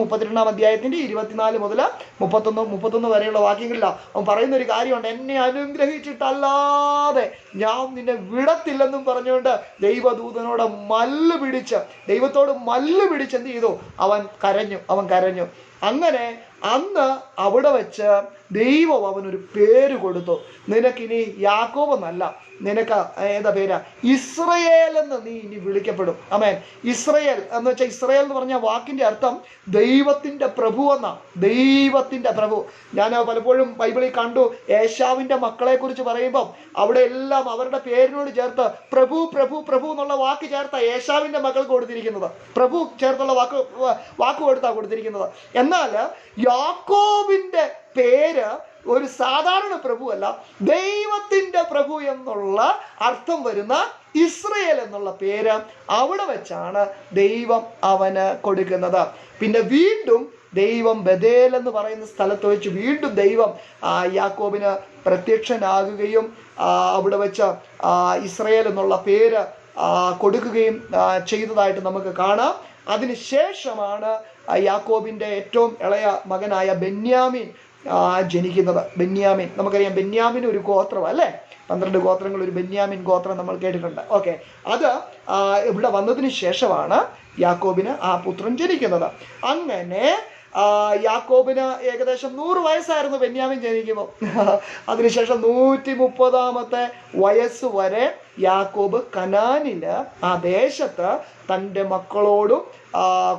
മുതൽ 31 വരെയുള്ള വാക്യങ്ങളിലാണ് അവൻ പറയുന്ന ഒരു കാര്യമുണ്ട്. എന്നെ അനുഗ്രഹിച്ചിട്ടല്ലാതെ ഞാൻ നിന്നെ വിടത്തില്ലെന്നും പറഞ്ഞുകൊണ്ട് ദൈവത്തോട് മല്ല് പിടിച്ച് എന്ത് ചെയ്തു? അവൻ കരഞ്ഞു. അങ്ങനെ അന്ന് അവിടെ വെച്ച് ദൈവം അവനൊരു പേര് കൊടുത്തു. നിനക്കിനി യാക്കോബ് എന്നല്ല, നിനക്ക് ഏതാ പേരാ? ഇസ്രയേൽ എന്ന് നീ ഇനി വിളിക്കപ്പെടും. ആമേൻ. ഇസ്രയേൽ എന്ന് വെച്ചാൽ, ഇസ്രയേൽ എന്ന് പറഞ്ഞ വാക്കിന്റെ അർത്ഥം ദൈവത്തിന്റെ പ്രഭു എന്നാ. ദൈവത്തിന്റെ പ്രഭു. ഞാൻ പലപ്പോഴും ബൈബിളിൽ കണ്ടു, ഏശാവിന്റെ മക്കളെ കുറിച്ച് പറയുമ്പം അവിടെ എല്ലാം അവരുടെ പേരിനോട് ചേർത്ത് പ്രഭു പ്രഭു പ്രഭു എന്നുള്ള വാക്ക് ചേർത്ത ഏശാവിന്റെ മക്കൾക്ക് കൊടുത്തിരിക്കുന്നത്. പ്രഭു ചേർത്തുള്ള വാക്ക് കൊടുത്തിരിക്കുന്നത്. എന്നാൽ യാക്കോബിന്റെ പേര് ഒരു സാധാരണ പ്രഭു അല്ല, ദൈവത്തിന്റെ പ്രഭു എന്നുള്ള അർത്ഥം വരുന്ന ഇസ്രയേൽ എന്നുള്ള പേര് അവിടെ വെച്ചാണ് ദൈവം അവന് കൊടുക്കുന്നത്. പിന്നെ വീണ്ടും ദൈവം ബഥേൽ എന്ന് പറയുന്ന സ്ഥലത്ത് വെച്ച് വീണ്ടും ദൈവം യാക്കോബിന് പ്രത്യക്ഷനാകുകയും അവിടെ വെച്ച് ഇസ്രയേൽ എന്നുള്ള പേര് കൊടുക്കുകയും ചെയ്തതായിട്ട് നമുക്ക് കാണാം. അതിനുശേഷമാണ് യാക്കോബിന്റെ ഏറ്റവും ഇളയ മകനായ ബെന്യാമിൻ ജനിക്കുന്നത്. ബെന്യാമിൻ നമുക്കറിയാം, ബെന്യാമിൻ ഒരു ഗോത്രം അല്ലേ, 12 ഗോത്രങ്ങൾ ഒരു ബെന്യാമിൻ ഗോത്രം നമ്മൾ കേട്ടിട്ടുണ്ട്. ഓക്കെ, അത് ഇവിടെ വന്നതിന് ശേഷമാണ് യാക്കോബിന് ആ പുത്രൻ ജനിക്കുന്നത്. അങ്ങനെ യാക്കോബിന് ഏകദേശം 100 വയസ്സായിരുന്നു ബെന്യാമിൻ ജനിക്കുമ്പോൾ. അതിനുശേഷം 130 വയസ്സ് വരെ യാക്കോബ് കനാനില് ആ ദേശത്ത് തൻ്റെ മക്കളോടും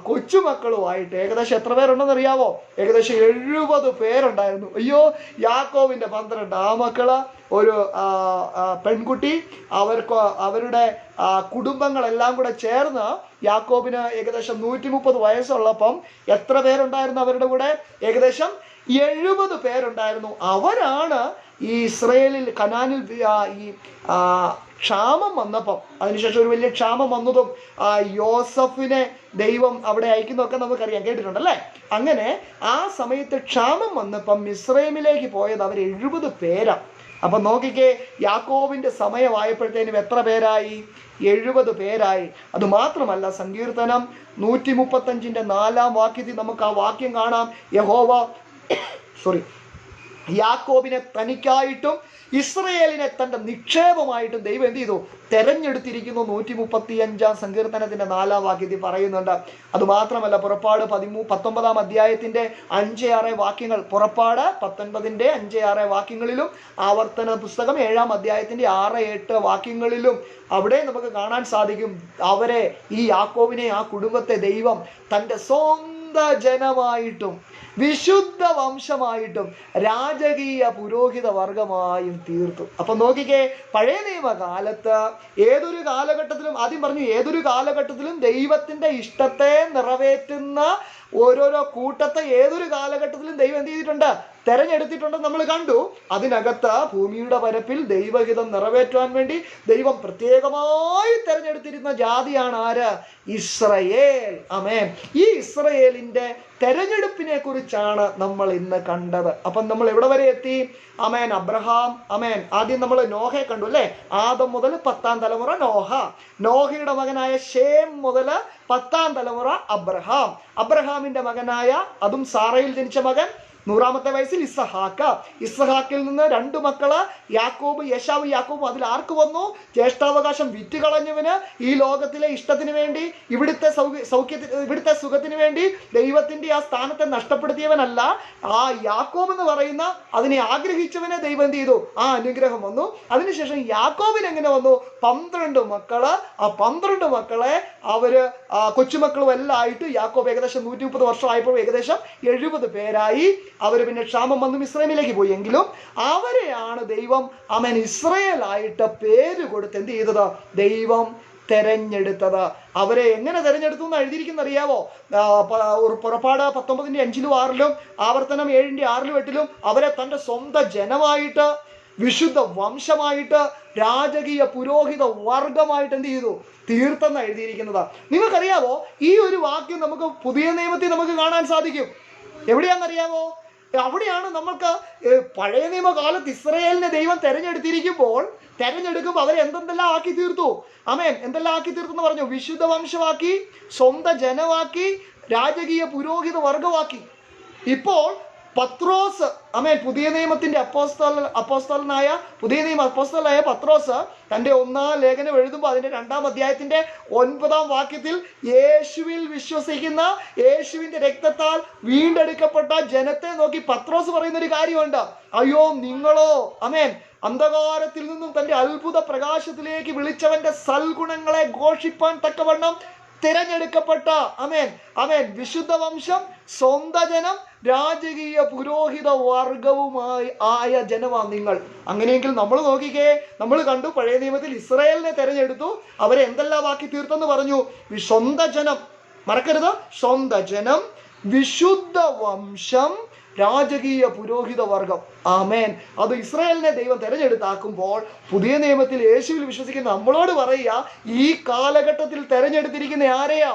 കൊച്ചുമക്കളുമായിട്ട് ഏകദേശം എത്ര പേരുണ്ടെന്ന് അറിയാവോ? ഏകദേശം 70 പേരുണ്ടായിരുന്നു. അയ്യോ, യാക്കോബിന്റെ 12 ആമക്കള്, ഒരു പെൺകുട്ടി, അവരുടെ കുടുംബങ്ങളെല്ലാം കൂടെ ചേർന്ന് യാക്കോബിന് ഏകദേശം 130 വയസ്സുള്ളപ്പം എത്ര പേരുണ്ടായിരുന്നു അവരുടെ കൂടെ? ഏകദേശം 70 പേരുണ്ടായിരുന്നു. അവരാണ് ഈ ഇസ്രയേലിൽ കനാനിൽ ഈ ക്ഷാമം വന്നപ്പം, അതിനുശേഷം ഒരു വലിയ ക്ഷാമം വന്നതും യോസഫിനെ ദൈവം അവിടെ അയക്കുന്നതൊക്കെ നമുക്കറിയാം, കേട്ടിട്ടുണ്ടല്ലേ? അങ്ങനെ ആ സമയത്ത് ക്ഷാമം വന്നപ്പം മിസ്രൈമിലേക്ക് പോയത് അവർ 70 പേരാണ്. അപ്പൊ നോക്കിക്കേ, യാക്കോബിന്റെ സമയമായപ്പോഴത്തേനും എത്ര പേരായി? 70 പേരായി. അത് മാത്രമല്ല, സങ്കീർത്തനം 135 4 വാക്യത്തിൽ നമുക്ക് ആ വാക്യം കാണാം. യാക്കോബിനെ തനിക്കായിട്ടും ഇസ്രയേലിനെ തന്റെ നിക്ഷേപമായിട്ടും ദൈവം എന്ത് ചെയ്തു? തെരഞ്ഞെടുത്തിരിക്കുന്നു. 135 സങ്കീർത്തനത്തിന്റെ 4 വാക്യത്തിൽ പറയുന്നുണ്ട്. അത് മാത്രമല്ല, പുറപ്പാട് 19 അധ്യായത്തിന്റെ 5-6 വാക്യങ്ങൾ, പുറപ്പാട് 19 5-6 വാക്യങ്ങളിലും, ആവർത്തന പുസ്തകം 7 അധ്യായത്തിന്റെ 6-8 വാക്യങ്ങളിലും അവിടെ നമുക്ക് കാണാൻ സാധിക്കും, അവരെ, ഈ യാക്കോബിനെ, ആ കുടുംബത്തെ ദൈവം തൻ്റെ സ്വന്തം ജനമായിട്ടും വിശുദ്ധ വംശമായിട്ടും രാജകീയ പുരോഹിത വർഗമായും തീർത്തു. അപ്പൊ നോക്കിക്കേ, പഴയ നിയമകാലത്ത് ഏതൊരു കാലഘട്ടത്തിലും, ആദ്യം പറഞ്ഞു, ഏതൊരു കാലഘട്ടത്തിലും ദൈവത്തിന്റെ ഇഷ്ടത്തെ നിറവേറ്റുന്ന ഓരോരോ കൂട്ടത്തെ ഏതൊരു കാലഘട്ടത്തിലും ദൈവം എന്ത് ചെയ്തിട്ടുണ്ട്? തെരഞ്ഞെടുത്തിട്ടുണ്ടെന്ന് നമ്മൾ കണ്ടു. അതിനകത്ത് ഭൂമിയുടെ പരപ്പിൽ ദൈവഹിതം നിറവേറ്റുവാൻ വേണ്ടി ദൈവം പ്രത്യേകമായി തെരഞ്ഞെടുത്തിരുന്ന ജാതിയാണ് ആര്? ഇസ്രയേൽ. ആമേൻ. ഈ ഇസ്രയേലിന്റെ തെരഞ്ഞെടുപ്പിനെ കുറിച്ചാണ് നമ്മൾ ഇന്ന് കണ്ടത്. അപ്പം നമ്മൾ എവിടെ വരെ എത്തി? ആമേൻ. അബ്രഹാം. ആമേൻ. ആദ്യം നമ്മൾ നോഹയെ കണ്ടു അല്ലേ? ആദം മുതൽ 10ാം തലമുറ നോഹ, നോഹയുടെ മകനായ ഷേം മുതൽ 10ാം തലമുറ അബ്രഹാം, അബ്രഹാമിന്റെ മകനായ, അതും സാറയിൽ ജനിച്ച മകൻ, 100ാമത്തെ വയസ്സിൽ ഇസ്ഹാക്ക്. ഇസ്ഹാക്കിൽ നിന്ന് 2 മക്കള്, യാക്കോബ്, യേശാവ്. യാക്കോബ് അതിൽ ആർക്ക് വന്നു? ജ്യേഷ്ഠാവകാശം വിറ്റുകളഞ്ഞവന്, ഈ ലോകത്തിലെ ഇഷ്ടത്തിന് വേണ്ടി, ഇവിടുത്തെ ഇവിടുത്തെ സുഖത്തിന് വേണ്ടി ദൈവത്തിന്റെ ആ സ്ഥാനത്തെ നഷ്ടപ്പെടുത്തിയവനല്ല. ആ യാക്കോബ് എന്ന് പറയുന്ന അതിനെ ആഗ്രഹിച്ചവനെ ദൈവം എന്ത് ചെയ്തു? ആ അനുഗ്രഹം വന്നു. അതിനുശേഷം യാക്കോബിന് എങ്ങനെ വന്നു? 12 മക്കള്. ആ 12 മക്കളെ അവര് കൊച്ചുമക്കളും എല്ലാം ആയിട്ട് യാക്കോബ് ഏകദേശം 130 വർഷം ആയപ്പോൾ ഏകദേശം 70 പേരായി. അവര് പിന്നെ ക്ഷാമം വന്നു ഇസ്രായേലിലേക്ക് പോയി. എങ്കിലും അവരെയാണ് ദൈവം ആമേൻ ഇസ്രായേലായിട്ട് പേര് കൊടുത്ത് എന്ത് ചെയ്തത്? ദൈവം തെരഞ്ഞെടുത്തത്. അവരെ എങ്ങനെ തെരഞ്ഞെടുത്തു എന്ന് എഴുതിയിരിക്കുന്ന അറിയാവോ? പുറപ്പാട് 19 5 6 ആവർത്തനം 7 6 8 അവരെ തന്റെ സ്വന്തം ജനമായിട്ട്, വിശുദ്ധ വംശമായിട്ട്, രാജകീയ പുരോഹിത വർഗമായിട്ട് എന്ത് ചെയ്തു? തീർത്തെന്ന് എഴുതിയിരിക്കുന്നത്. നിങ്ങൾക്കറിയാവോ, ഈ ഒരു വാക്യം നമുക്ക് പുതിയ നിയമത്തിൽ നമുക്ക് കാണാൻ സാധിക്കും. എവിടെയാണെന്നറിയാമോ? അവിടെയാണ് നമ്മൾക്ക് പഴയ നിയമകാലത്ത് ഇസ്രായേലിനെ ദൈവം തെരഞ്ഞെടുക്കുമ്പോൾ അവരെ എന്തെല്ലാം ആക്കി തീർത്തു? ആമേൻ. എന്തെല്ലാം ആക്കി തീർത്തു എന്ന് പറഞ്ഞു? വിശുദ്ധ വംശമാക്കി, സ്വന്തം ജനമാക്കി, രാജകീയ പുരോഹിത വർഗമാക്കി. ഇപ്പോൾ പത്രോസ്, ആമേൻ, പുതിയ നിയമ അപ്പോസ്തലനായ പത്രോസ് തൻ്റെ 1-ാം ലേഖനം എഴുതുമ്പോൾ അതിൻ്റെ 2-ാം അധ്യായത്തിൻ്റെ 9-ാം വാക്യത്തിൽ യേശുവിൽ വിശ്വസിക്കുന്ന, യേശുവിൻ്റെ രക്തത്താൽ വീണ്ടെടുക്കപ്പെട്ട ജനത്തെ നോക്കി പത്രോസ് പറയുന്ന ഒരു കാര്യമുണ്ട്. അയ്യോ നിങ്ങളോ, ആമേൻ, അന്ധകാരത്തിൽ നിന്നും തൻ്റെ അത്ഭുത പ്രകാശത്തിലേക്ക് വിളിച്ചവന്റെ സൽഗുണങ്ങളെ ഘോഷിപ്പാൻ തക്കവണ്ണം തിരഞ്ഞെടുക്കപ്പെട്ട, ആമേൻ, ആമേൻ, വിശുദ്ധ വംശം, സ്വന്തം ജനം, രാജകീയ പുരോഹിത വർഗവുമായി ആയ ജനമാണ് നിങ്ങൾ. അങ്ങനെയെങ്കിൽ നമ്മൾ നോക്കിക്കേ, നമ്മൾ കണ്ടു പഴയ നിയമത്തിൽ ഇസ്രായേലിനെ തെരഞ്ഞെടുത്തു, അവരെ എന്തെല്ലാം ആക്കി തീർത്തെന്ന് പറഞ്ഞു. സ്വന്തം ജനം, മറക്കരുത്, സ്വന്തം ജനം, വിശുദ്ധ വംശം, രാജകീയ പുരോഹിത വർഗം. ആമേൻ. അത് ഇസ്രായേലിനെ ദൈവം തെരഞ്ഞെടുത്താക്കുമ്പോൾ പുതിയ നിയമത്തിൽ യേശുവിൽ വിശ്വസിക്കുന്ന നമ്മളോട് പറയുക, ഈ കാലഘട്ടത്തിൽ തെരഞ്ഞെടുത്തിരിക്കുന്ന ആരെയാ?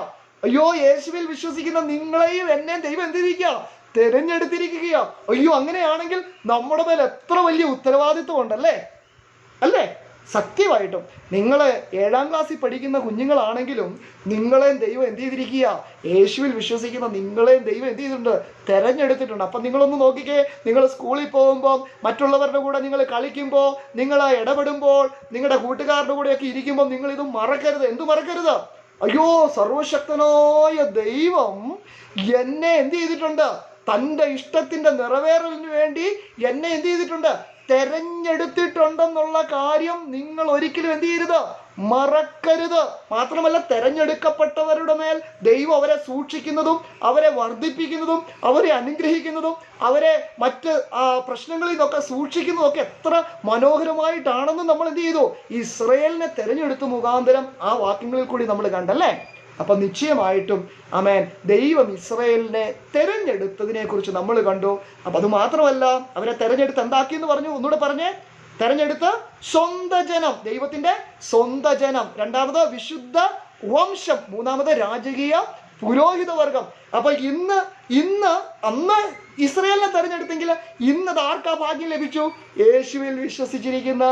അയ്യോ, യേശുവിൽ വിശ്വസിക്കുന്ന നിങ്ങളെയും എന്നെയും ദൈവം എന്തിരിക്കുക? തെരഞ്ഞെടുത്തിരിക്കുക. അയ്യോ, അങ്ങനെയാണെങ്കിൽ നമ്മുടെ മേൽ എത്ര വലിയ ഉത്തരവാദിത്വം ഉണ്ടല്ലേ, അല്ലേ? സത്യമായിട്ടും നിങ്ങൾ 7-ാം ക്ലാസ്സിൽ പഠിക്കുന്ന കുഞ്ഞുങ്ങളാണെങ്കിലും നിങ്ങളെയും ദൈവം എന്ത് ചെയ്തിരിക്കുക? യേശുവിൽ വിശ്വസിക്കുന്ന നിങ്ങളെയും ദൈവം എന്ത് ചെയ്തിട്ടുണ്ട്? തെരഞ്ഞെടുത്തിട്ടുണ്ട്. അപ്പം നിങ്ങളൊന്ന് നോക്കിക്കേ, നിങ്ങൾ സ്കൂളിൽ പോകുമ്പോൾ, മറ്റുള്ളവരുടെ കൂടെ നിങ്ങൾ കളിക്കുമ്പോൾ, നിങ്ങൾ ഇടപെടുമ്പോൾ, നിങ്ങളുടെ കൂട്ടുകാരുടെ കൂടെയൊക്കെ ഇരിക്കുമ്പോൾ നിങ്ങൾ ഇത് മറക്കരുത്. എന്തു മറക്കരുത്? അയ്യോ, സർവശക്തനായ ദൈവം എന്നെ എന്ത് ചെയ്തിട്ടുണ്ട്? തൻ്റെ ഇഷ്ടത്തിൻ്റെ നിറവേറലിന് വേണ്ടി എന്നെ എന്ത് ചെയ്തിട്ടുണ്ട്? തെരഞ്ഞെടുത്തിട്ടുണ്ടെന്നുള്ള കാര്യം നിങ്ങൾ ഒരിക്കലും എന്ത് ചെയ്യരുത്? മറക്കരുത്. മാത്രമല്ല, തെരഞ്ഞെടുക്കപ്പെട്ടവരുടെ മേൽ ദൈവം അവരെ സൂക്ഷിക്കുന്നതും അവരെ വർദ്ധിപ്പിക്കുന്നതും അവരെ അനുഗ്രഹിക്കുന്നതും അവരെ മറ്റ് പ്രശ്നങ്ങളിൽ നിന്നൊക്കെ സൂക്ഷിക്കുന്നതും ഒക്കെ എത്ര മനോഹരമായിട്ടാണെന്ന് നമ്മൾ എന്ത് ചെയ്തു? ഇസ്രായേലിനെ തെരഞ്ഞെടുത്ത മുഖാന്തരം ആ വാക്യങ്ങളിൽ കൂടി നമ്മൾ കണ്ടല്ലേ. അപ്പൊ നിശ്ചയമായിട്ടും ആമേൻ, ദൈവം ഇസ്രായേലിനെ തെരഞ്ഞെടുത്തതിനെ കുറിച്ച് നമ്മൾ കണ്ടു. അപ്പൊ അത് മാത്രമല്ല, അവരെ തെരഞ്ഞെടുത്ത് എന്താക്കി എന്ന് പറഞ്ഞു, ഒന്നുകൂടെ പറഞ്ഞേ. തെരഞ്ഞെടുത്ത് സ്വന്തം ജനം, ദൈവത്തിന്റെ സ്വന്തം ജനം. രണ്ടാമത് വിശുദ്ധ വംശം. മൂന്നാമത് രാജകീയ പുരോഹിത വർഗം. അപ്പൊ അന്ന് ഇസ്രായേലിനെ തെരഞ്ഞെടുത്തെങ്കിൽ ഇന്നത് ആർക്കാ ഭാഗ്യം ലഭിച്ചു? യേശുവിൽ വിശ്വസിച്ചിരിക്കുന്ന,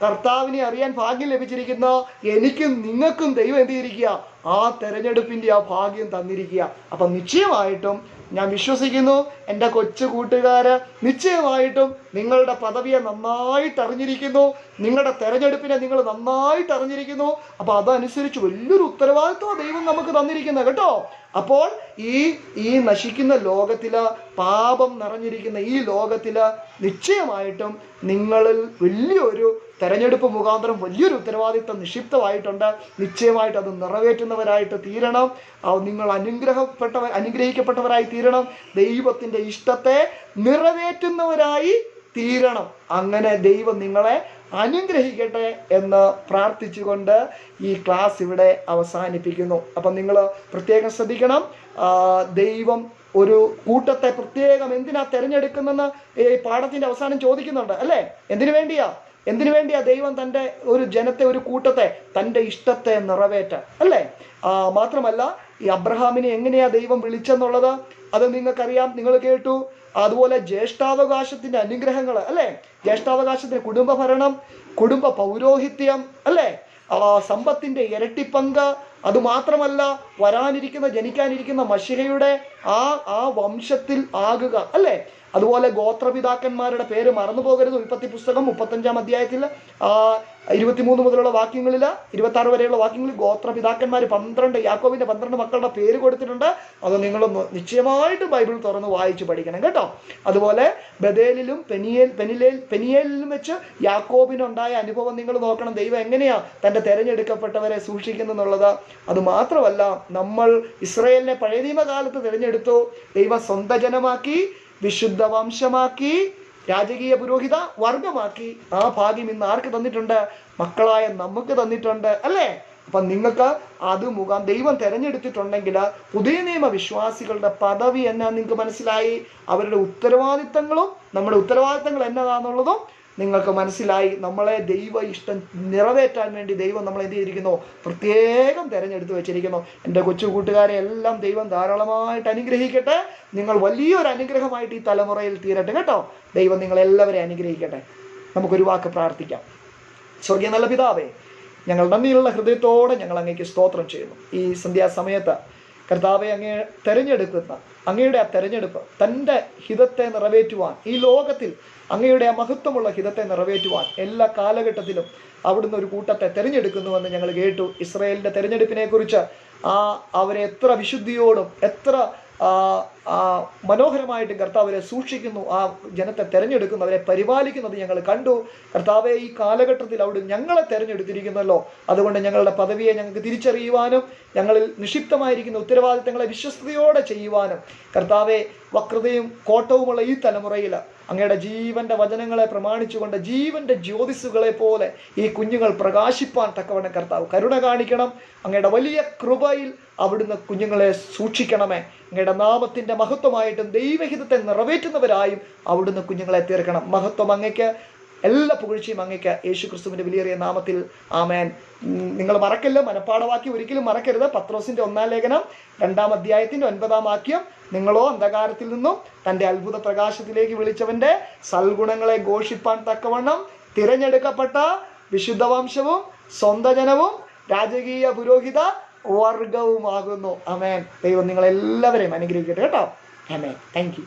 കർത്താവിനെ അറിയാൻ ഭാഗ്യം ലഭിച്ചിരിക്കുന്ന എനിക്കും നിങ്ങൾക്കും ദൈവം എന്ത് ചെയ്തിരിക്കുക? ആ തെരഞ്ഞെടുപ്പിന്റെ ആ ഭാഗ്യം തന്നിരിക്കുക. അപ്പൊ നിശ്ചയമായിട്ടും ഞാൻ വിശ്വസിക്കുന്നു, എൻ്റെ കൊച്ചു കൂട്ടുകാര് നിശ്ചയമായിട്ടും നിങ്ങളുടെ പദവിയെ നന്നായിട്ട് അറിഞ്ഞിരിക്കുന്നു, നിങ്ങളുടെ തെരഞ്ഞെടുപ്പിനെ നിങ്ങൾ നന്നായിട്ട് അറിഞ്ഞിരിക്കുന്നു. അപ്പൊ അതനുസരിച്ച് വലിയൊരു ഉത്തരവാദിത്വം ദൈവം നമുക്ക് തന്നിരിക്കുന്നത് കേട്ടോ. അപ്പോൾ ഈ നശിക്കുന്ന ലോകത്തില്, പാപം നിറഞ്ഞിരിക്കുന്ന ഈ ലോകത്തില് നിശ്ചയമായിട്ടും നിങ്ങളിൽ വലിയൊരു തെരഞ്ഞെടുപ്പ് മുഖാന്തരം വലിയൊരു ഉത്തരവാദിത്വം നിക്ഷിപ്തമായിട്ടുണ്ട്. നിശ്ചയമായിട്ട് അത് നിറവേറ്റുന്നവരായിട്ട് തീരണം. നിങ്ങൾ അനുഗ്രഹിക്കപ്പെട്ടവരായി തീരണം. ദൈവത്തിൻ്റെ ഇഷ്ടത്തെ നിറവേറ്റുന്നവരായി തീരണം. അങ്ങനെ ദൈവം നിങ്ങളെ അനുഗ്രഹിക്കട്ടെ എന്ന് പ്രാർത്ഥിച്ചുകൊണ്ട് ഈ ക്ലാസ് ഇവിടെ അവസാനിപ്പിക്കുന്നു. അപ്പം നിങ്ങൾ പ്രത്യേകം ശ്രദ്ധിക്കണം, ദൈവം ഒരു കൂട്ടത്തെ പ്രത്യേകം എന്തിനാ തിരഞ്ഞെടുക്കുന്നെന്ന് ഈ പാഠത്തിന്റെ അവസാനം ചോദിക്കുന്നുണ്ട് അല്ലേ? എന്തിനു വേണ്ടിയാ ദൈവം തൻ്റെ ഒരു ജനത്തെ, ഒരു കൂട്ടത്തെ, തൻ്റെ ഇഷ്ടത്തെ നിറവേറ്റാൻ അല്ലേ? മാത്രമല്ല, ഈ അബ്രഹാമിനെ എങ്ങനെയാ ദൈവം വിളിച്ചെന്നുള്ളത് അത് നിങ്ങൾക്കറിയാം, നിങ്ങൾ കേട്ടു. അതുപോലെ ജ്യേഷ്ഠാവകാശത്തിന്റെ അനുഗ്രഹങ്ങൾ അല്ലേ? ജ്യേഷ്ഠാവകാശത്തിന് കുടുംബഭരണം, കുടുംബ പൗരോഹിത്യം അല്ലേ? സമ്പത്തിന്റെ ഇരട്ടിപ്പങ്ക്, അതുമാത്രമല്ല ജനിക്കാനിരിക്കുന്ന മശിഹയുടെ ആ വംശത്തിൽ ആകുക അല്ലേ? അതുപോലെ ഗോത്രപിതാക്കന്മാരുടെ പേര് മറന്നു പോകരുത്. ഉൽപ്പത്തി പുസ്തകം 35-ാം അധ്യായത്തിൽ 23 മുതലുള്ള വാക്യങ്ങളിൽ 26 വരെയുള്ള വാക്യങ്ങളിൽ ഗോത്രപിതാക്കന്മാർ 12, യാക്കോബിന്റെ 12 മക്കളുടെ പേര് കൊടുത്തിട്ടുണ്ട്. അത് നിങ്ങൾ നിശ്ചയമായിട്ട് ബൈബിൾ തുറന്ന് വായിച്ച് പഠിക്കണം കേട്ടോ. അതുപോലെ ബഥേലിലും പെനിയേലിലും വെച്ച് യാക്കോബിനുണ്ടായ അനുഭവം നിങ്ങൾ നോക്കണം. ദൈവം എങ്ങനെയാ തൻ്റെ തെരഞ്ഞെടുക്കപ്പെട്ടവരെ സൂക്ഷിക്കുന്നുള്ളത്. അത് മാത്രമല്ല, നമ്മൾ ഇസ്രായേലിനെ പഴയ നിയമകാലത്ത് തിരഞ്ഞെടുത്തു, ദൈവം സ്വന്തം ജനമാക്കി, വിശുദ്ധ വംശമാക്കി, രാജകീയ പുരോഹിത വർഗമാക്കി. ആ ഭാഗ്യം ഇന്ന് ആർക്ക് തന്നിട്ടുണ്ട്? മക്കളായ നമുക്ക് തന്നിട്ടുണ്ട് അല്ലേ? അപ്പം നിങ്ങൾക്ക് അത് ദൈവം തിരഞ്ഞെടുത്തിട്ടുണ്ടെങ്കിൽ പുതിയ നിയമ വിശ്വാസികളുടെ പദവി എന്നാ നിങ്ങൾക്ക് മനസ്സിലായി. അവരുടെ ഉത്തരവാദിത്തങ്ങളും നമ്മുടെ ഉത്തരവാദിത്തങ്ങൾ എന്നതാണെന്നുള്ളതും നിങ്ങൾക്ക് മനസ്സിലായി. നമ്മളെ ദൈവ ഇഷ്ടം നിറവേറ്റാൻ വേണ്ടി ദൈവം നമ്മളെ എന്ത് ചെയ്തിരിക്കുന്നു? പ്രത്യേകം തിരഞ്ഞെടുത്ത് വെച്ചിരിക്കുന്നു. എൻ്റെ കൊച്ചു കൂട്ടുകാരെ എല്ലാം ദൈവം ധാരാളമായിട്ട് അനുഗ്രഹിക്കട്ടെ. നിങ്ങൾ വലിയൊരു അനുഗ്രഹമായിട്ട് ഈ തലമുറയിൽ തീരട്ടെ കേട്ടോ. ദൈവം നിങ്ങളെല്ലാവരെയും അനുഗ്രഹിക്കട്ടെ. നമുക്കൊരു വാക്ക് പ്രാർത്ഥിക്കാം. സ്വർഗീയ നല്ല പിതാവേ, ഞങ്ങൾ നന്ദിയുള്ള ഹൃദയത്തോടെ ഞങ്ങൾ അങ്ങേക്ക് സ്തോത്രം ചെയ്യുന്നു. ഈ സന്ധ്യാസമയത്ത് കർത്താവെ, അങ്ങേ തെരഞ്ഞെടുക്കുന്ന അങ്ങയുടെ ആ തെരഞ്ഞെടുപ്പ് തൻ്റെ ഹിതത്തെ നിറവേറ്റുവാൻ, ഈ ലോകത്തിൽ അങ്ങയുടെ ആ മഹത്വമുള്ള ഹിതത്തെ നിറവേറ്റുവാൻ എല്ലാ കാലഘട്ടത്തിലും അവിടുന്ന് ഒരു കൂട്ടത്തെ തിരഞ്ഞെടുക്കുന്നുവെന്ന് ഞങ്ങൾ കേട്ടു. ഇസ്രായേലിൻ്റെ തെരഞ്ഞെടുപ്പിനെ കുറിച്ച് അവരെ എത്ര വിശുദ്ധിയോടും എത്ര മനോഹരമായിട്ട് കർത്താവ് അവരെ സൂക്ഷിക്കുന്നു, ആ ജനത്തെ തിരഞ്ഞെടുക്കുന്നു, അവരെ പരിപാലിക്കുന്നത് ഞങ്ങൾ കണ്ടു. കർത്താവെ, ഈ കാലഘട്ടത്തിൽ അവിടെ ഞങ്ങളെ തിരഞ്ഞെടുത്തിരിക്കുന്നല്ലോ, അതുകൊണ്ട് ഞങ്ങളുടെ പദവിയെ ഞങ്ങൾക്ക് തിരിച്ചറിയുവാനും ഞങ്ങളിൽ നിക്ഷിപ്തമായിരിക്കുന്ന ഉത്തരവാദിത്തങ്ങളെ വിശ്വസ്തയോടെ ചെയ്യുവാനും കർത്താവെ, വക്രതയും കോട്ടവുമുള്ള ഈ തലമുറയിൽ അങ്ങയുടെ ജീവന്റെ വചനങ്ങളെ പ്രമാണിച്ചുകൊണ്ട് ജീവന്റെ ജ്യോതിസുകളെ പോലെ ഈ കുഞ്ഞുങ്ങൾ പ്രകാശിപ്പാൻ തക്കവണ്ണം കർത്താവ് കരുണ കാണിക്കണം. അങ്ങയുടെ വലിയ കൃപയിൽ അവിടുന്ന് കുഞ്ഞുങ്ങളെ സൂക്ഷിക്കണമേ. അങ്ങയുടെ നാമത്തിന്റെ മഹത്വമായിട്ടും ദൈവഹിതത്തെ നിറവേറ്റുന്നവരായും അവിടുന്ന് കുഞ്ഞുങ്ങളെ തീർക്കണം. മഹത്വം അങ്ങയ്ക്ക്, എല്ലാ പുകഴ്ചയും അങ്ങയ്ക്ക്, യേശു ക്രിസ്തുവിന്റെ വിലയേറിയ നാമത്തിൽ ആമേൻ. നിങ്ങൾ മറക്കല്ല, മനപ്പാഠവാക്കി ഒരിക്കലും മറക്കരുത്. പത്രോസിന്റെ 1-ാം ലേഖനം 2-ാം അധ്യായത്തിന്റെ 9-ാം വാക്യം, നിങ്ങളോ അന്ധകാരത്തിൽ നിന്നും തൻ്റെ അത്ഭുത പ്രകാശത്തിലേക്ക് വിളിച്ചവന്റെ സൽഗുണങ്ങളെ ഘോഷിപ്പാൻ തക്കവണ്ണം തിരഞ്ഞെടുക്കപ്പെട്ട വിശുദ്ധ വംശവും സ്വന്ത ജനവും രാജകീയ പുരോഹിത വർഗവുമാകുന്നു. ആമേൻ. ദൈവം നിങ്ങളെല്ലാവരെയും അനുഗ്രഹിക്കട്ടെ കേട്ടോ. ആമേൻ. Thank U.